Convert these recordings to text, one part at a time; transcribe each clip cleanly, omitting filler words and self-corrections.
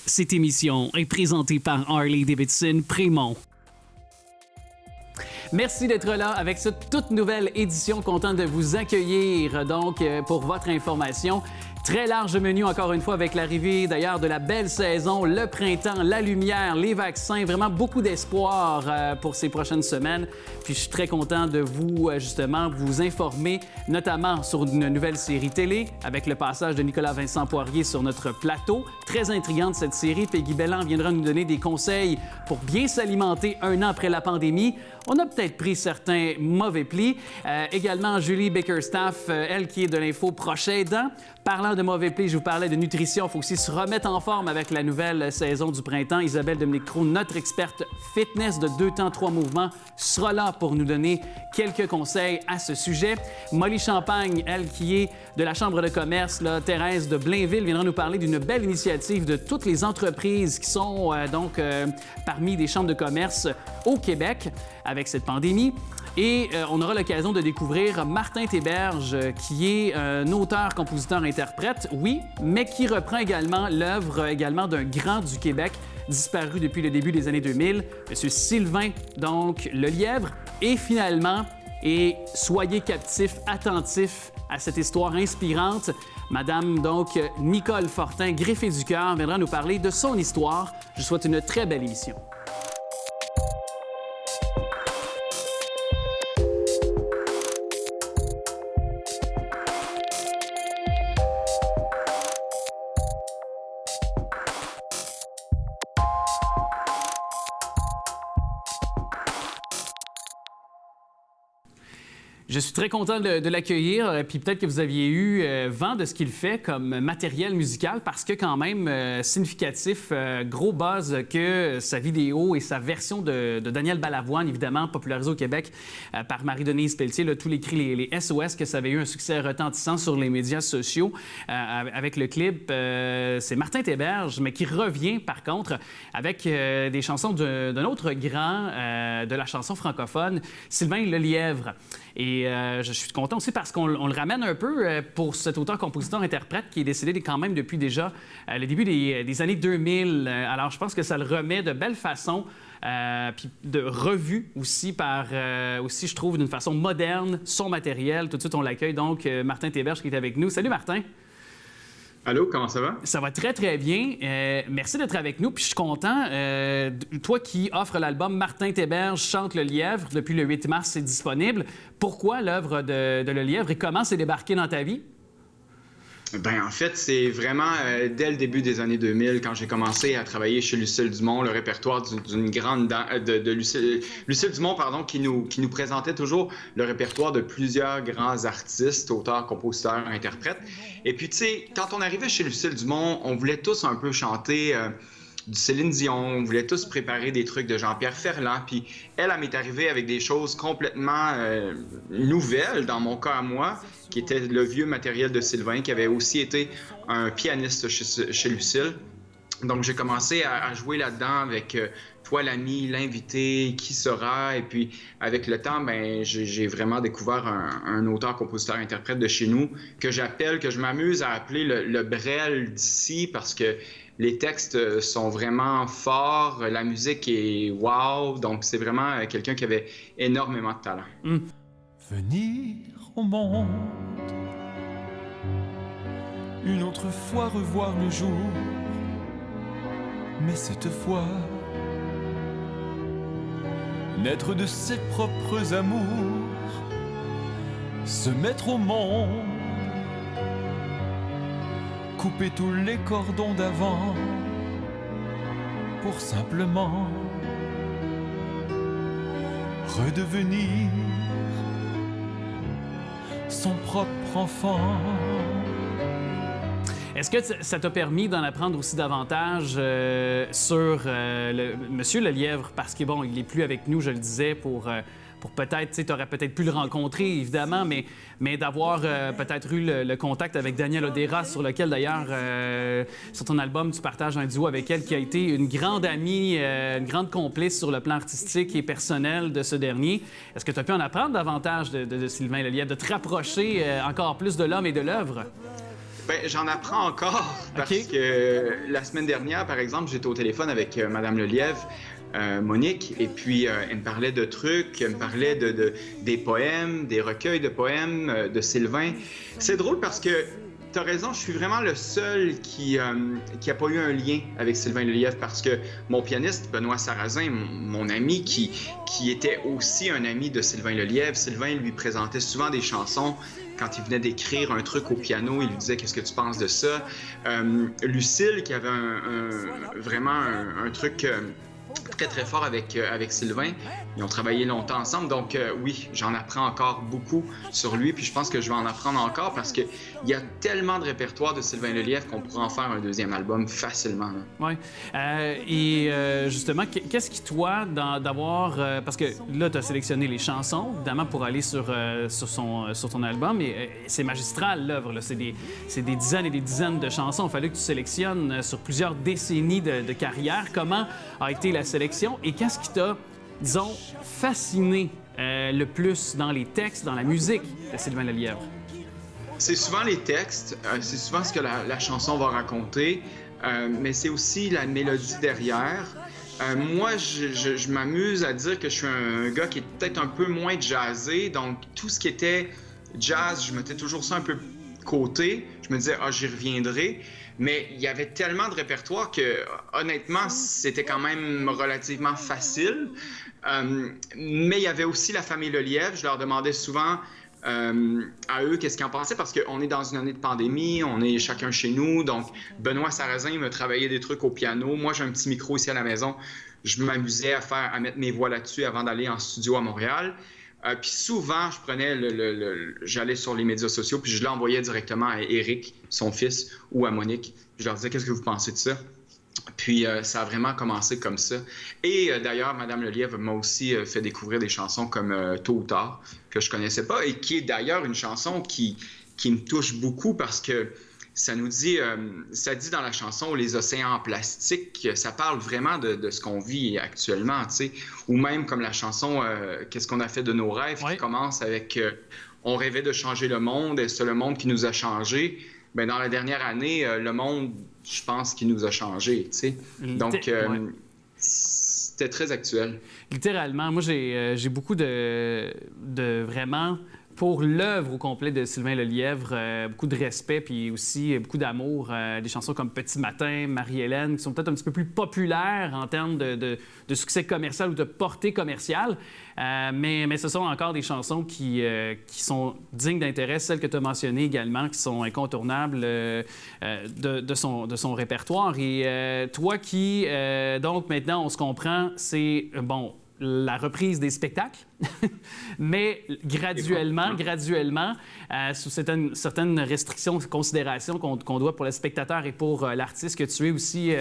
Cette émission est présentée par Harley-Davidson Prémont. Merci d'être là avec cette toute nouvelle édition. Content de vous accueillir donc pour votre information. Très large menu encore une fois avec l'arrivée d'ailleurs de la belle saison, le printemps, la lumière, les vaccins, vraiment beaucoup d'espoir pour ces prochaines semaines. Puis je suis très content de vous justement vous informer notamment sur une nouvelle série télé avec le passage de Nicolas Vincent Poirier sur notre plateau. Très intrigante cette série. Peggy Bellan viendra nous donner des conseils pour bien s'alimenter un an après la pandémie. On a peut-être pris certains mauvais plis. Également, Julie Bickerstaff, elle qui est de l'info Proche Aidant. Parlant de mauvais plis, je vous parlais de nutrition. Il faut aussi se remettre en forme avec la nouvelle saison du printemps. Isabelle Dominique-Croux, notre experte fitness de 2 temps, 3 mouvements, sera là pour nous donner quelques conseils à ce sujet. Molly Champagne, elle qui est de la Chambre de commerce, là, Thérèse de Blainville, viendra nous parler d'une belle initiative de toutes les entreprises qui sont parmi des chambres de commerce au Québec avec cette pandémie. Et on aura l'occasion de découvrir Martin Théberge, qui est un auteur, compositeur, interprète, oui, mais qui reprend également l'œuvre d'un grand du Québec, disparu depuis le début des années 2000, M. Sylvain, donc, Lelièvre. Et finalement, et soyez captifs, attentifs à cette histoire inspirante, Madame, donc, Nicole Fortin, greffée du cœur, viendra nous parler de son histoire. Je vous souhaite une très belle émission. Je suis très content de l'accueillir, puis peut-être que vous aviez eu vent de ce qu'il fait comme matériel musical, parce que quand même significatif, gros buzz que sa vidéo et sa version de Daniel Balavoine, évidemment, popularisée au Québec par Marie-Denise Pelletier, là, tous les cris, les SOS, que ça avait eu un succès retentissant sur les médias sociaux. Avec le clip, c'est Martin Théberge, mais qui revient par contre avec des chansons d'un autre grand de la chanson francophone, Sylvain Lelièvre. Et je suis content aussi parce qu'on le ramène un peu pour cet auteur-compositeur-interprète qui est décédé quand même depuis déjà le début des années 2000. Alors, je pense que ça le remet de belle façon, puis de revue aussi aussi, je trouve, d'une façon moderne, son matériel. Tout de suite, on l'accueille donc, Martin Théberge qui est avec nous. Salut, Martin! Allô, comment ça va? Ça va très, très bien. Merci d'être avec nous. Puis je suis content. Toi qui offres l'album Martin Théberge chante le lièvre, depuis le 8 mars, c'est disponible. Pourquoi l'œuvre de Le Lièvre et comment c'est débarqué dans ta vie? En fait, c'est vraiment dès le début des années 2000, quand j'ai commencé à travailler chez Lucille Dumont, le répertoire d'une grande de Lucille Dumont, qui nous présentait toujours le répertoire de plusieurs grands artistes, auteurs, compositeurs, interprètes. Et puis, tu sais, quand on arrivait chez Lucille Dumont, on voulait tous un peu chanter du Céline Dion, on voulait tous préparer des trucs de Jean-Pierre Ferland, puis elle m'est arrivée avec des choses complètement nouvelles, dans mon cas à moi, qui était le vieux matériel de Sylvain, qui avait aussi été un pianiste chez Lucille. Donc j'ai commencé à jouer là-dedans avec Toi l'ami, l'invité, Qui sera, et puis avec le temps, j'ai vraiment découvert un auteur, compositeur, interprète de chez nous que je m'amuse à appeler le Brel d'ici, parce que les textes sont vraiment forts, la musique est wow, donc c'est vraiment quelqu'un qui avait énormément de talent. Venir au monde, une autre fois revoir le jour, mais cette fois naître de ses propres amours, se mettre au monde, couper tous les cordons d'avant pour simplement redevenir son propre enfant. Est-ce que ça t'a permis d'en apprendre aussi davantage sur Monsieur Lelièvre? Parce que, bon, il n'est plus avec nous, je le disais, pour peut-être, tu aurais peut-être pu le rencontrer, évidemment, mais d'avoir peut-être eu le contact avec Danielle Odera, sur lequel, d'ailleurs, sur ton album, tu partages un duo avec elle qui a été une grande amie, une grande complice sur le plan artistique et personnel de ce dernier. Est-ce que tu as pu en apprendre davantage de Sylvain Lelièvre, de te rapprocher encore plus de l'homme et de l'œuvre? Ben, j'en apprends encore parce OK. que la semaine dernière, par exemple, j'étais au téléphone avec Madame Lelièvre, Monique, et puis elle me parlait de trucs, elle me parlait des poèmes, des recueils de poèmes de Sylvain. C'est drôle parce que tu as raison, je suis vraiment le seul qui a pas eu un lien avec Sylvain Lelièvre parce que mon pianiste, Benoît Sarrazin, mon ami, qui était aussi un ami de Sylvain Lelièvre, Sylvain lui présentait souvent des chansons. Quand il venait d'écrire un truc au piano, il lui disait « Qu'est-ce que tu penses de ça? » Lucille, qui avait vraiment un truc très, très fort avec Sylvain. Ils ont travaillé longtemps ensemble. Donc, oui, j'en apprends encore beaucoup sur lui. Puis je pense que je vais en apprendre encore parce qu'il y a tellement de répertoire de Sylvain Lelièvre qu'on pourrait en faire un deuxième album facilement. Oui. Justement, qu'est-ce qui, toi, d'avoir... parce que là, tu as sélectionné les chansons, évidemment, pour aller sur ton album. Et c'est magistral, l'œuvre. C'est des dizaines et des dizaines de chansons. Il fallait que tu sélectionnes sur plusieurs décennies de carrière. Comment a été la sélection et qu'est-ce qui t'a, disons, fasciné le plus dans les textes, dans la musique de Sylvain Lelièvre? C'est souvent les textes, c'est souvent ce que la chanson va raconter, mais c'est aussi la mélodie derrière. Moi, je m'amuse à dire que je suis un gars qui est peut-être un peu moins jazzé, donc tout ce qui était jazz, je mettais toujours ça un peu côté. Je me disais, j'y reviendrai. Mais il y avait tellement de répertoire que, honnêtement, c'était quand même relativement facile. Mais il y avait aussi la famille Lelièvre. Je leur demandais souvent à eux qu'est-ce qu'ils en pensaient parce qu'on est dans une année de pandémie, on est chacun chez nous. Donc, Benoît Sarrazin me travaillait des trucs au piano. Moi, j'ai un petit micro ici à la maison. Je m'amusais à mettre mes voix là-dessus avant d'aller en studio à Montréal. Puis souvent, j'allais sur les médias sociaux, puis je l'envoyais directement à Éric, son fils, ou à Monique. Je leur disais, qu'est-ce que vous pensez de ça? Puis ça a vraiment commencé comme ça. Et d'ailleurs, Madame Lelièvre m'a aussi fait découvrir des chansons comme Tôt ou tard, que je connaissais pas, et qui est d'ailleurs une chanson qui me touche beaucoup parce que ça nous dit, ça dit dans la chanson les océans en plastique, ça parle vraiment de ce qu'on vit actuellement, tu sais. Ou même comme la chanson Qu'est-ce qu'on a fait de nos rêves, qui commence avec on rêvait de changer le monde, et c'est le monde qui nous a changé. Bien, dans la dernière année, le monde, je pense qu'il nous a changé, tu sais. Donc, c'était très actuel. Littéralement, moi, j'ai beaucoup de vraiment... Pour l'œuvre au complet de Sylvain Lelièvre, beaucoup de respect puis aussi beaucoup d'amour. Des chansons comme Petit Matin, Marie-Hélène, qui sont peut-être un petit peu plus populaires en termes de succès commercial ou de portée commerciale. Mais ce sont encore des chansons qui sont dignes d'intérêt, celles que tu as mentionnées également, qui sont incontournables de son répertoire. Et toi qui, donc maintenant, on se comprend, c'est, bon, la reprise des spectacles, mais graduellement, sous certaines restrictions, considérations qu'on doit pour le spectateur et pour l'artiste que tu es aussi,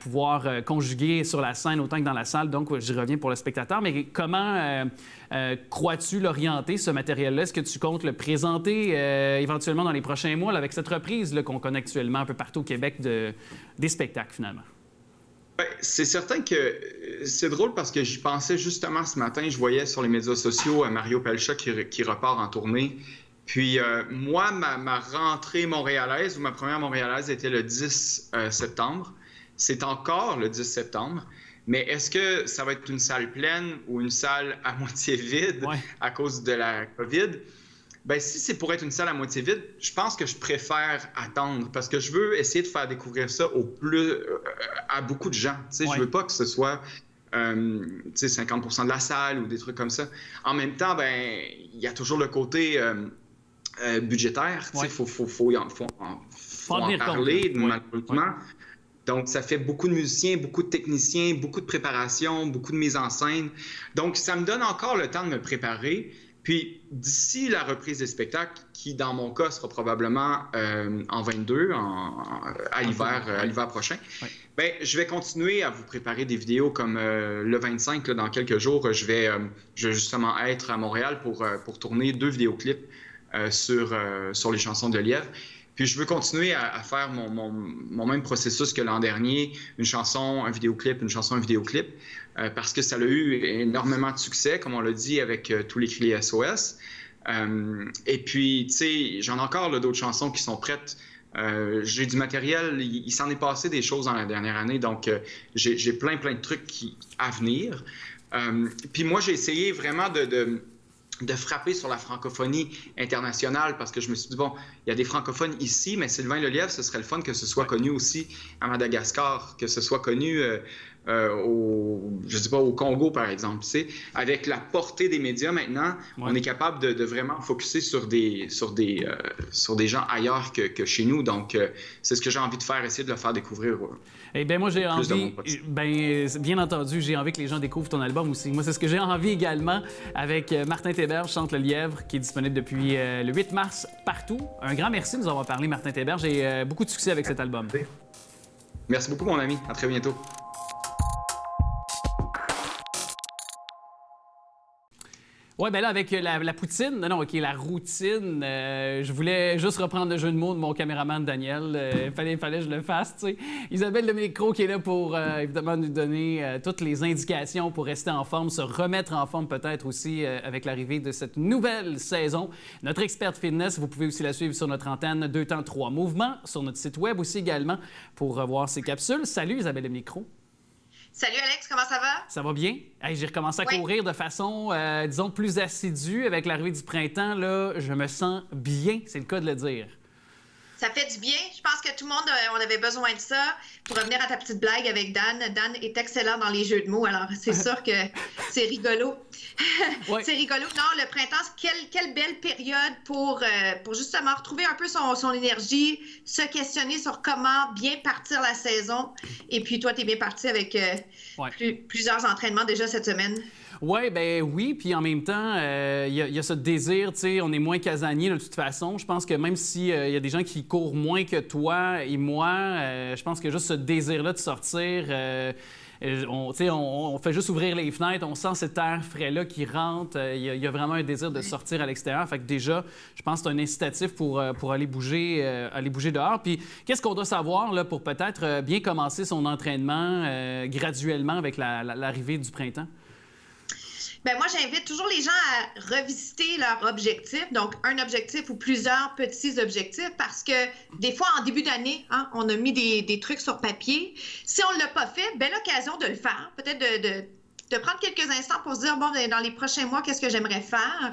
pouvoir conjuguer sur la scène autant que dans la salle. Donc, j'y reviens pour le spectateur. Mais comment crois-tu l'orienter, ce matériel-là? Est-ce que tu comptes le présenter éventuellement dans les prochains mois là, avec cette reprise qu'on connaît actuellement un peu partout au Québec des spectacles, finalement? Ben, c'est certain que c'est drôle parce que j'y pensais justement ce matin. Je voyais sur les médias sociaux Mario Pelcha qui repart en tournée. Puis moi, ma rentrée montréalaise ou ma première montréalaise était le 10 septembre. C'est encore le 10 septembre. Mais est-ce que ça va être une salle pleine ou une salle à moitié vide à cause de la COVID? Bien, si c'est pour être une salle à moitié vide, je pense que je préfère attendre parce que je veux essayer de faire découvrir ça à beaucoup de gens. Je ne veux pas que ce soit 50% de la salle ou des trucs comme ça. En même temps, il y a toujours le côté budgétaire. Il faut en parler, malheureusement. Donc, ça fait beaucoup de musiciens, beaucoup de techniciens, beaucoup de préparation, beaucoup de mise en scène. Donc, ça me donne encore le temps de me préparer. Puis, d'ici la reprise des spectacles, qui, dans mon cas, sera probablement en 22, à l'hiver prochain, bien, je vais continuer à vous préparer des vidéos comme le 25, là, dans quelques jours, je vais justement être à Montréal pour tourner 2 vidéoclips sur les chansons de Lelièvre. Puis je veux continuer à faire mon même processus que l'an dernier, une chanson, un vidéoclip, une chanson, un vidéoclip, parce que ça a eu énormément de succès, comme on l'a dit avec tous les cris SOS. Et puis, tu sais, j'en ai encore là, d'autres chansons qui sont prêtes. J'ai du matériel, il s'en est passé des choses dans la dernière année, donc j'ai plein de trucs à venir. Puis moi, j'ai essayé vraiment de frapper sur la francophonie internationale parce que je me suis dit, bon, il y a des francophones ici, mais Sylvain Lelièvre, ce serait le fun que ce soit connu aussi à Madagascar, que ce soit connu je sais pas, au Congo, par exemple. Tu sais, avec la portée des médias maintenant, on est capable de vraiment focusser sur des gens ailleurs que chez nous. Donc, c'est ce que j'ai envie de faire, essayer de le faire découvrir. Eh bien, moi, j'ai envie, bien entendu, j'ai envie que les gens découvrent ton album aussi. Moi, c'est ce que j'ai envie également avec Martin Théberge, Chante le lièvre, qui est disponible depuis le 8 mars partout. Un grand merci de nous avoir parlé, Martin Théberge, et beaucoup de succès avec cet album. Merci beaucoup, mon ami. À très bientôt. Oui, bien là, avec la poutine, non, OK, la routine, je voulais juste reprendre le jeu de mots de mon caméraman Daniel. Fallait que je le fasse, tu sais. Isabelle Le Micro qui est là pour, évidemment, nous donner toutes les indications pour rester en forme, se remettre en forme peut-être aussi avec l'arrivée de cette nouvelle saison. Notre experte fitness, vous pouvez aussi la suivre sur notre antenne 2 temps 3 mouvements, sur notre site web aussi également pour revoir ses capsules. Salut Isabelle Le Micro. Salut Alex, comment ça va? Ça va bien? Hey, j'ai recommencé à courir de façon, disons, plus assidue avec l'arrivée du printemps. Là, je me sens bien, c'est le cas de le dire. Ça fait du bien. Je pense que tout le monde, on avait besoin de ça. Pour revenir à ta petite blague avec Dan, Dan est excellent dans les jeux de mots, alors c'est sûr que c'est rigolo. Ouais. C'est rigolo. Non, le printemps, quelle belle période pour justement retrouver un peu son énergie, se questionner sur comment bien partir la saison. Et puis toi, tu es bien parti avec plusieurs entraînements déjà cette semaine. Oui, ben oui, puis en même temps, il y a ce désir, tu sais, on est moins casanier de toute façon. Je pense que même s'il y a des gens qui courent moins que toi et moi, je pense que juste ce désir-là de sortir, on fait juste ouvrir les fenêtres, on sent cet air frais-là qui rentre. Il y a vraiment un désir de sortir à l'extérieur. Fait que déjà, je pense que c'est un incitatif pour aller bouger dehors. Puis qu'est-ce qu'on doit savoir là, pour peut-être bien commencer son entraînement graduellement avec l'arrivée du printemps? Bien, moi, j'invite toujours les gens à revisiter leur objectif, donc un objectif ou plusieurs petits objectifs, parce que des fois, en début d'année, on a mis des trucs sur papier. Si on ne l'a pas fait, belle occasion de le faire, peut-être de prendre quelques instants pour se dire, bon, dans les prochains mois, qu'est-ce que j'aimerais faire?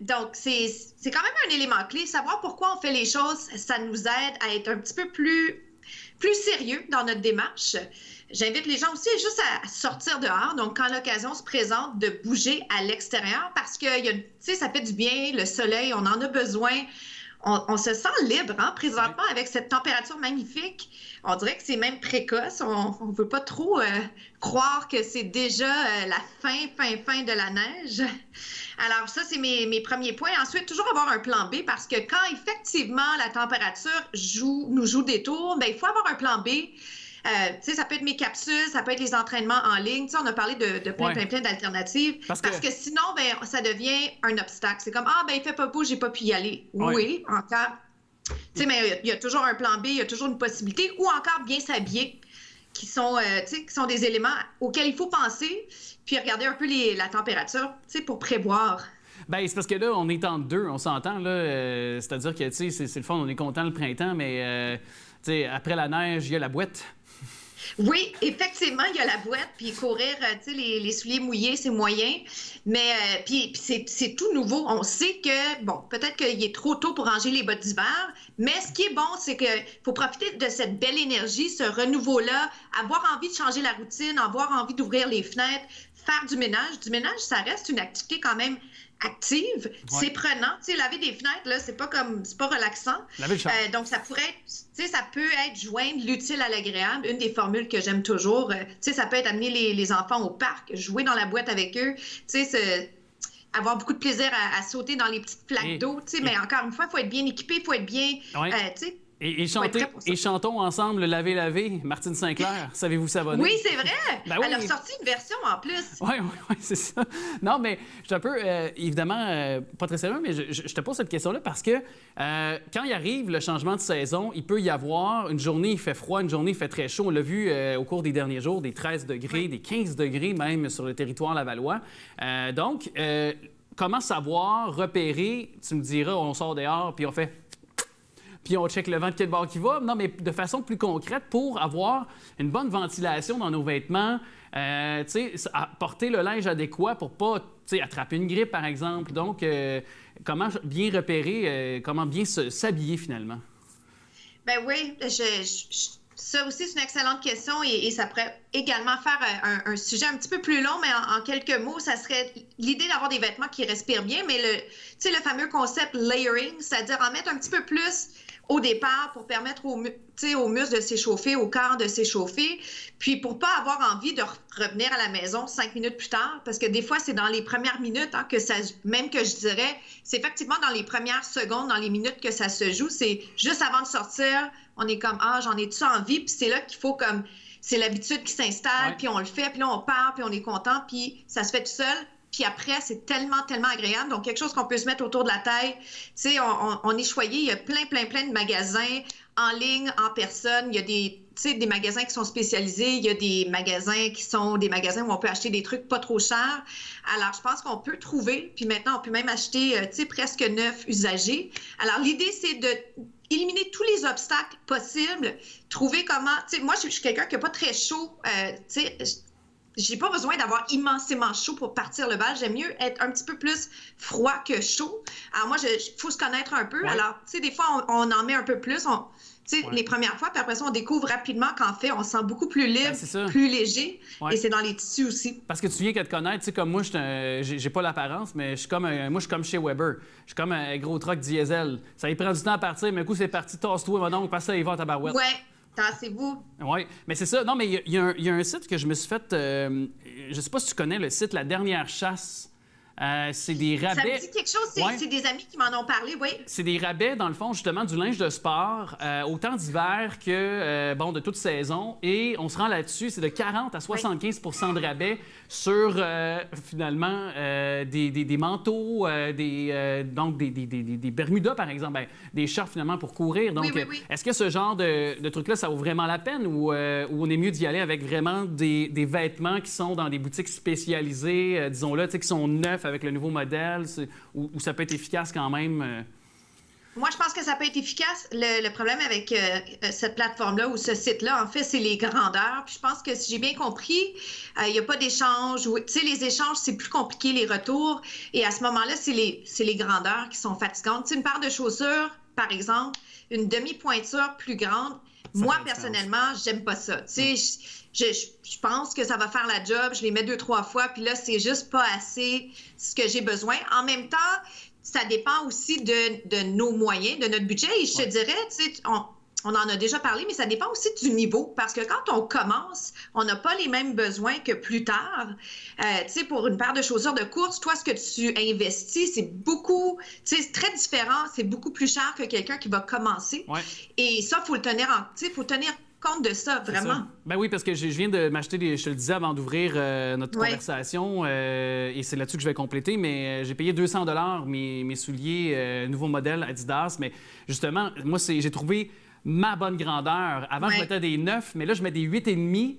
Donc, c'est quand même un élément clé. Savoir pourquoi on fait les choses, ça nous aide à être un petit peu plus sérieux dans notre démarche. J'invite les gens aussi juste à sortir dehors, donc quand l'occasion se présente, de bouger à l'extérieur parce que ça fait du bien, le soleil, on en a besoin. On se sent libre présentement avec cette température magnifique. On dirait que c'est même précoce. On ne veut pas trop croire que c'est déjà la fin de la neige. Alors ça, c'est mes premiers points. Ensuite, toujours avoir un plan B parce que quand effectivement la température nous joue des tours, bien, il faut avoir un plan B. Ça peut être mes capsules, ça peut être les entraînements en ligne. On a parlé de plein d'alternatives. Parce que sinon, ça devient un obstacle. C'est comme, il fait pas beau, j'ai pas pu y aller. Oui, encore. Mais il y a toujours un plan B, il y a toujours une possibilité. Ou encore bien s'habiller, qui sont des éléments auxquels il faut penser, puis regarder un peu la température, pour prévoir. Bien, c'est parce que là, on est entre deux, on s'entend, là. C'est-à-dire que, c'est le fun, on est content le printemps, mais, après la neige, il y a la boîte. Oui, effectivement, il y a la boîte, puis courir, les souliers mouillés, c'est moyen, mais puis c'est tout nouveau. On sait que, bon, peut-être qu'il est trop tôt pour ranger les bottes d'hiver, mais ce qui est bon, c'est qu'il faut profiter de cette belle énergie, ce renouveau-là, avoir envie de changer la routine, avoir envie d'ouvrir les fenêtres, faire du ménage. Du ménage, ça reste une activité quand même active, c'est prenant. Laver des fenêtres, là, c'est pas relaxant. Laver le char. Donc, ça pourrait être, ça peut être joindre l'utile à l'agréable. Une des formules que j'aime toujours, ça peut être amener les enfants au parc, jouer dans la boîte avec eux, avoir beaucoup de plaisir à sauter dans les petites flaques d'eau, mais encore une fois, il faut être bien équipé, il faut être bien, Et chantons ensemble le Laver, Martine Sinclair. Savez-vous savonner? Oui, c'est vrai! Elle a sorti une version en plus. Oui, c'est ça. Non, mais je suis un peu, évidemment, pas très sérieux, mais je te pose cette question-là parce que quand il arrive le changement de saison, il peut y avoir une journée, il fait froid, une journée, il fait très chaud. On l'a vu au cours des derniers jours, des 13 degrés, des 15 degrés même sur le territoire lavallois. Donc, comment savoir, repérer, tu me diras, on sort dehors, puis on fait... Puis on check le vent de quel bord qui va. Non, mais de façon plus concrète, pour avoir une bonne ventilation dans nos vêtements, porter le linge adéquat pour pas attraper une grippe, par exemple. Donc, comment bien repérer, comment bien s'habiller finalement? Ben oui, ça aussi, c'est une excellente question et ça pourrait également faire un sujet un petit peu plus long, mais en quelques mots, ça serait l'idée d'avoir des vêtements qui respirent bien, mais le fameux concept layering, c'est-à-dire en mettre un petit peu plus au départ pour permettre aux muscles de s'échauffer, au corps de s'échauffer, puis pour pas avoir envie de revenir à la maison 5 minutes plus tard, parce que des fois, c'est dans les premières minutes que ça, même que je dirais, c'est effectivement dans les premières secondes, dans les minutes que ça se joue, c'est juste avant de sortir, on est comme, j'en ai-tu envie, puis c'est là qu'il faut comme, c'est l'habitude qui s'installe, puis on le fait, puis là, on part, puis on est content, puis ça se fait tout seul. Puis après, c'est tellement, tellement agréable. Donc, quelque chose qu'on peut se mettre autour de la tête. Tu sais, on est choyé. Il y a plein de magasins en ligne, en personne. Il y a des magasins qui sont spécialisés. Il y a des magasins qui sont des magasins où on peut acheter des trucs pas trop chers. Alors, je pense qu'on peut trouver. Puis maintenant, on peut même acheter, presque neuf usagés. Alors, l'idée, c'est de éliminer tous les obstacles possibles. Trouver comment... Tu sais, moi, je suis quelqu'un qui n'a pas très chaud. Tu sais... J'ai pas besoin d'avoir immensément chaud pour partir le bal. J'aime mieux être un petit peu plus froid que chaud. Alors moi, faut se connaître un peu. Ouais. Alors, tu sais, des fois, on en met un peu plus. Les premières fois, puis après ça, on découvre rapidement qu'en fait, on se sent beaucoup plus libre, plus léger. Ouais. Et c'est dans les tissus aussi. Parce que tu viens qu'à te connaître, tu sais, comme moi, j'ai pas l'apparence, mais je suis comme chez Weber. Je suis comme un gros truck diesel. Ça y prend du temps à partir, mais un coup, c'est parti, tasse-toi, mon oncle, passe ça, il va à ta barouette. Ouais. Tassez-vous. Oui, mais c'est ça. Non, mais il y a un site que je me suis fait... je ne sais pas si tu connais le site La Dernière Chasse. C'est des rabais... Ça me dit quelque chose, c'est des amis qui m'en ont parlé, oui. C'est des rabais, dans le fond, justement, du linge de sport, autant d'hiver que, de toute saison. Et on se rend là-dessus, c'est de 40 à 75 % de rabais sur, finalement, des manteaux, donc des Bermudas, par exemple, des shorts, finalement, pour courir. Donc, oui. Est-ce que ce genre de truc-là, ça vaut vraiment la peine ou on est mieux d'y aller avec vraiment des vêtements qui sont dans des boutiques spécialisées, disons-le, qui sont neufs avec le nouveau modèle, ou ça peut être efficace quand même? Moi, je pense que ça peut être efficace. Le problème avec cette plateforme-là ou ce site-là, en fait, c'est les grandeurs. Puis je pense que si j'ai bien compris, il n'y a pas d'échange. Tu sais, les échanges, c'est plus compliqué, les retours. Et à ce moment-là, c'est les grandeurs qui sont fatigantes. Tu sais, une paire de chaussures, par exemple, une demi-pointure plus grande, moi, personnellement, j'aime pas ça. Tu sais, je pense que ça va faire la job. Je les mets 2-3 fois, puis là, c'est juste pas assez ce que j'ai besoin. En même temps, ça dépend aussi de nos moyens, de notre budget. Et je te dirais, tu sais, on en a déjà parlé, mais ça dépend aussi du niveau. Parce que quand on commence, on n'a pas les mêmes besoins que plus tard. Tu sais, pour une paire de chaussures de course, toi, ce que tu investis, c'est beaucoup... Tu sais, c'est très différent. C'est beaucoup plus cher que quelqu'un qui va commencer. Ouais. Et ça, il faut le tenir tu sais, il faut tenir compte de ça, vraiment. Ça. Ben oui, parce que je viens de m'acheter je te le disais avant d'ouvrir notre conversation, et c'est là-dessus que je vais compléter, mais j'ai payé 200 $ mes souliers nouveau modèle Adidas, mais justement, moi, j'ai trouvé ma bonne grandeur. Avant, je mettais des 9, mais là, je mets des 8,5.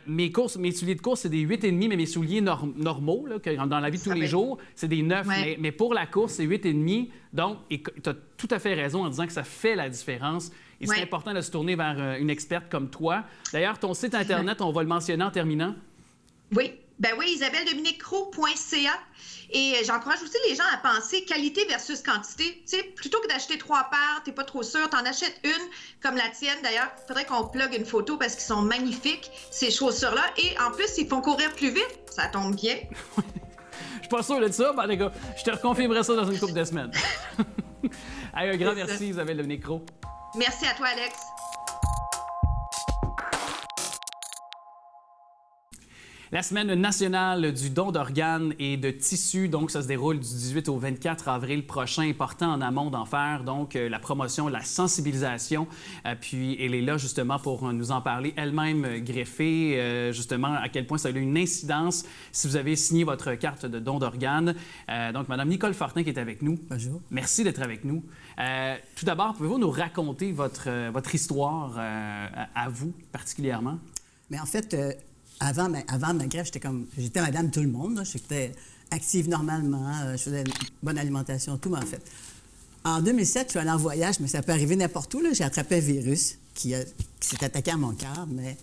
Mes souliers de course, c'est des 8,5, mais mes souliers normaux, là, dans la vie de tous les jours, c'est des 9. Ouais. Mais pour la course, c'est 8,5. Donc, tu as tout à fait raison en disant que ça fait la différence. Et c'est important de se tourner vers une experte comme toi. D'ailleurs, ton site Internet, on va le mentionner en terminant. Oui. Ben oui, isabelledominiquecroc.ca. Et j'encourage aussi les gens à penser qualité versus quantité. Tu sais, plutôt que d'acheter 3 paires, t'es pas trop sûr, t'en achètes une, comme la tienne. D'ailleurs, il faudrait qu'on plug une photo parce qu'ils sont magnifiques, ces chaussures-là. Et en plus, ils font courir plus vite. Ça tombe bien. Je suis pas sûr de ça, mais les gars, je te reconfirmerai ça dans une couple de semaines. Allez, un grand merci, Isabelle Dominique-Croc. Merci à toi, Alex. La semaine nationale du don d'organes et de tissus, donc ça se déroule du 18 au 24 avril prochain, important en amont d'en faire, donc la promotion, la sensibilisation, puis elle est là justement pour nous en parler, elle-même greffée, justement à quel point ça a eu une incidence si vous avez signé votre carte de don d'organes. Donc Mme Nicole Fortin qui est avec nous. Bonjour. Merci d'être avec nous. Tout d'abord, pouvez-vous nous raconter votre histoire à vous particulièrement? Mais en fait... Avant ma greffe, j'étais Madame Tout-le-Monde. J'étais active normalement, je faisais une bonne alimentation, tout, mais en fait. En 2007, je suis allée en voyage, mais ça peut arriver n'importe où. J'ai attrapé un virus qui s'est attaqué à mon cœur, mais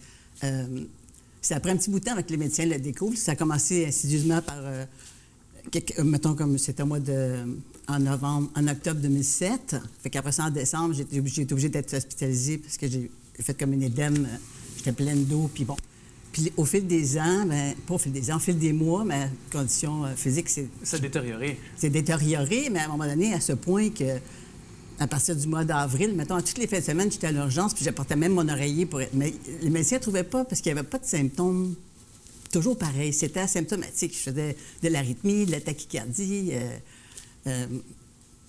c'est après un petit bout de temps avec les médecins le découvrent. Ça a commencé insidieusement par, mettons, comme c'était en octobre 2007. Fait qu'après ça, en décembre, j'ai été obligée d'être hospitalisée parce que j'ai fait comme une édème. J'étais pleine d'eau, puis bon. Puis au fil des ans, pas au fil des ans, au fil des mois, ma condition physique s'est détériorée. C'est détérioré, mais à un moment donné, à ce point que, à partir du mois d'avril, mettons, à toutes les fins de semaine, j'étais à l'urgence, puis j'apportais même mon oreiller pour être... Mais les médecins ne trouvaient pas, parce qu'il n'y avait pas de symptômes toujours pareils. C'était asymptomatique. Je faisais de l'arythmie, de la tachycardie.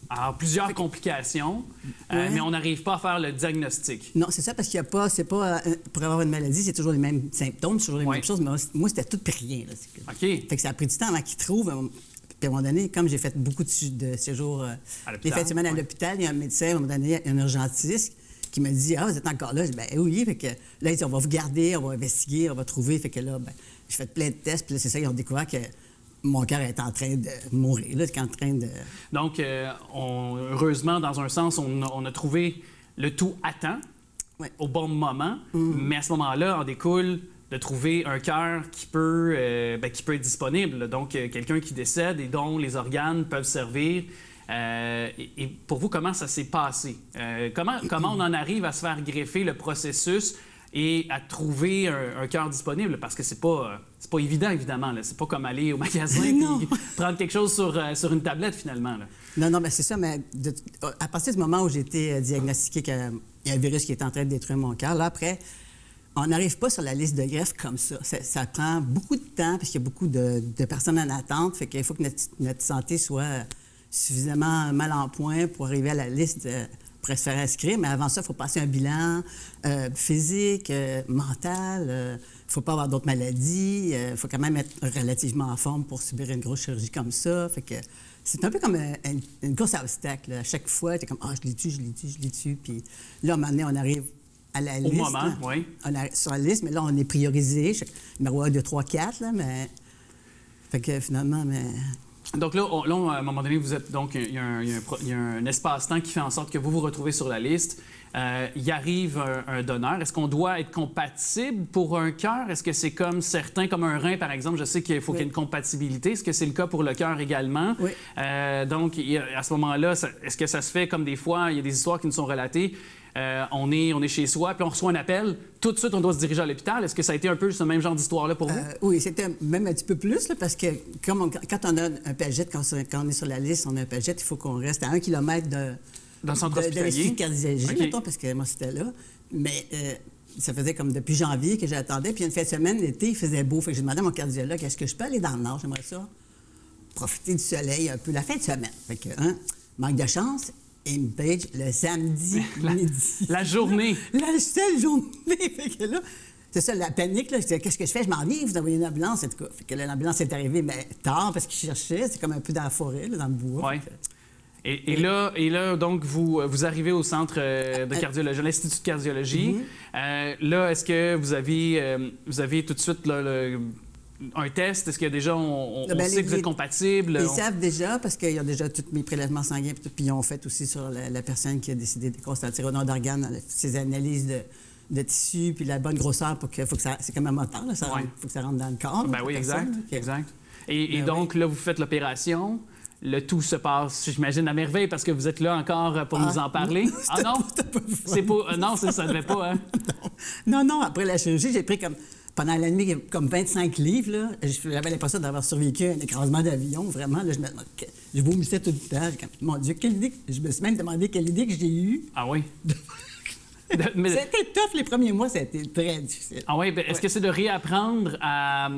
Alors, plusieurs complications, mais on n'arrive pas à faire le diagnostic. Non, c'est ça, parce qu'il n'y a pas... C'est pas... pour avoir une maladie, c'est toujours les mêmes symptômes, c'est toujours les mêmes choses, mais moi, c'était tout puis rien. Là. OK. Fait que ça a pris du temps avant qu'ils trouvent... Puis à un moment donné, comme j'ai fait beaucoup de séjours, les fins de semaine à l'hôpital, il y a un médecin, à un moment donné, un urgentiste qui m'a dit « Ah, vous êtes encore là? » Je dis « Ben oui. » Fait que là, il dit « On va vous garder, on va investiguer, on va trouver. » Fait que là, j'ai fait plein de tests, puis là, c'est ça, ils ont découvert que mon cœur est en train de mourir, là, en train de... Donc, heureusement, dans un sens, on a trouvé le tout à temps, au bon moment, mais à ce moment-là, en découle de trouver un cœur qui peut être disponible. Donc, quelqu'un qui décède et dont les organes peuvent servir. Et pour vous, comment ça s'est passé? Comment on en arrive à se faire greffer le processus et à trouver un cœur disponible? Parce que c'est pas évident, évidemment. Là. C'est pas comme aller au magasin et prendre quelque chose sur une tablette, finalement. Là. Non, mais c'est ça. Mais à partir du moment où j'ai été diagnostiqué qu'il y a un virus qui est en train de détruire mon cœur, là, après... On n'arrive pas sur la liste de greffe comme ça. Ça prend beaucoup de temps parce qu'il y a beaucoup de personnes en attente. Fait qu'il faut que notre santé soit suffisamment mal en point pour arriver à la liste pour se faire inscrire. Mais avant ça, il faut passer un bilan physique, mental. Il ne faut pas avoir d'autres maladies. Il faut quand même être relativement en forme pour subir une grosse chirurgie comme ça. Fait que c'est un peu comme une course à obstacles. À chaque fois, tu es comme « Ah, je l'ai tué. Puis là, à un moment donné, on arrive à la liste. Au moment, oui. Sur la liste, mais là, on est priorisé. Numéro 1, 2, 3, 4, là, mais... Fait que finalement, Donc là, à un moment donné, vous êtes... Donc, il y a un espace-temps qui fait en sorte que vous vous retrouvez sur la liste. Il arrive un donneur. Est-ce qu'on doit être compatible pour un cœur? Est-ce que c'est comme certains, comme un rein, par exemple? Je sais qu'il faut qu'il y ait une compatibilité. Est-ce que c'est le cas pour le cœur également? Oui. Donc, à ce moment-là, est-ce que ça se fait comme des fois, il y a des histoires qui nous sont relatées, on est chez soi, puis on reçoit un appel, tout de suite, on doit se diriger à l'hôpital. Est-ce que ça a été un peu ce même genre d'histoire-là pour vous? Oui, c'était même un petit peu plus, là, parce que quand on a un PAGET, quand on est sur la liste, on a un PAGET, il faut qu'on reste à 1 kilomètre dans le centre hospitalier? De l'Institut de cardiologie, Okay. mettons, parce que moi, c'était là. Mais ça faisait comme depuis janvier que j'attendais. Puis une fin de semaine, l'été, il faisait beau. Fait que j'ai demandé à mon cardiologue, est-ce que je peux aller dans le nord? J'aimerais ça profiter du soleil un peu la fin de semaine. Fait que, manque de chance, il me page le samedi midi. La journée. La seule journée. Fait que là, c'est ça, la panique, là. Je disais, qu'est-ce que je fais? Je m'en viens, vous envoyez une ambulance, en tout cas. Fait que l'ambulance est arrivée, mais tard, parce qu'il cherchait. C'est comme un peu dans la forêt, là, dans le bois. Oui. Et là, donc, vous arrivez au centre de cardiologie, l'Institut de cardiologie. Là, est-ce que vous avez tout de suite là, un test? Est-ce que déjà, on sait que vous êtes compatible? Ils savent déjà, parce qu'ils ont déjà tous mes prélèvements sanguins, puis ils ont fait aussi sur la personne qui a décidé de constater au nom d'organes, ses analyses de tissu, puis la bonne grosseur, faut que ça... C'est comme un moteur, là, faut que ça rentre dans le corps. Ben oui, exact. Et donc, là, vous faites l'opération. Le tout se passe, j'imagine, à merveille, parce que vous êtes là encore pour nous en parler. Non? C'est pas... Non, ça ne devait pas, hein? Non, après la chirurgie, j'ai pris comme... Pendant la nuit, comme 25 livres, là. J'avais l'impression d'avoir survécu à un écrasement d'avion, vraiment. Là, je vomissais tout le temps. Mon Dieu, quelle idée... Je me suis même demandé quelle idée que j'ai eue. Ah oui? C'était tough les premiers mois, ça a été très difficile. Ah oui, est-ce que c'est de réapprendre à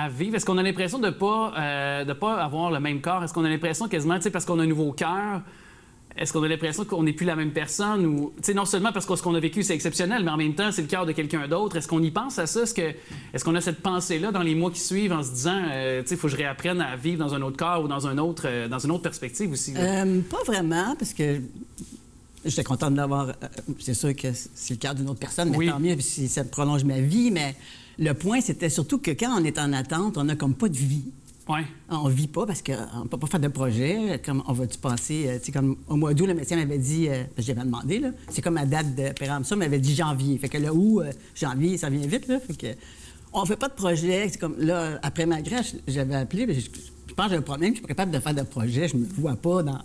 vivre? Est-ce qu'on a l'impression de pas avoir le même corps? Est-ce qu'on a l'impression quasiment, tu sais, parce qu'on a un nouveau cœur, est-ce qu'on a l'impression qu'on n'est plus la même personne? Ou, tu sais, non seulement parce que ce qu'on a vécu, c'est exceptionnel, mais en même temps, c'est le cœur de quelqu'un d'autre. Est-ce qu'on y pense à ça? Est-ce qu'on a cette pensée-là dans les mois qui suivent en se disant, tu sais, il faut que je réapprenne à vivre dans un autre corps ou dans une autre perspective aussi? Pas vraiment, parce que... J'étais content de l'avoir. C'est sûr que c'est le cas d'une autre personne, mais tant mieux si ça prolonge ma vie. Mais le point, c'était surtout que quand on est en attente, on n'a comme pas de vie. Ouais. On vit pas parce qu'on ne peut pas faire de projet. Comme on va-tu passer... tu sais, comme au mois d'août, le médecin m'avait dit... j'avais demandé, là. C'est comme ma date de péremption, m'avait dit janvier. Fait que là, janvier, ça vient vite, là. Fait que... On fait pas de projet. C'est comme, là, après ma greffe, j'avais appelé, mais je pense que j'ai un problème. Je suis pas capable de faire de projet. Je me vois pas dans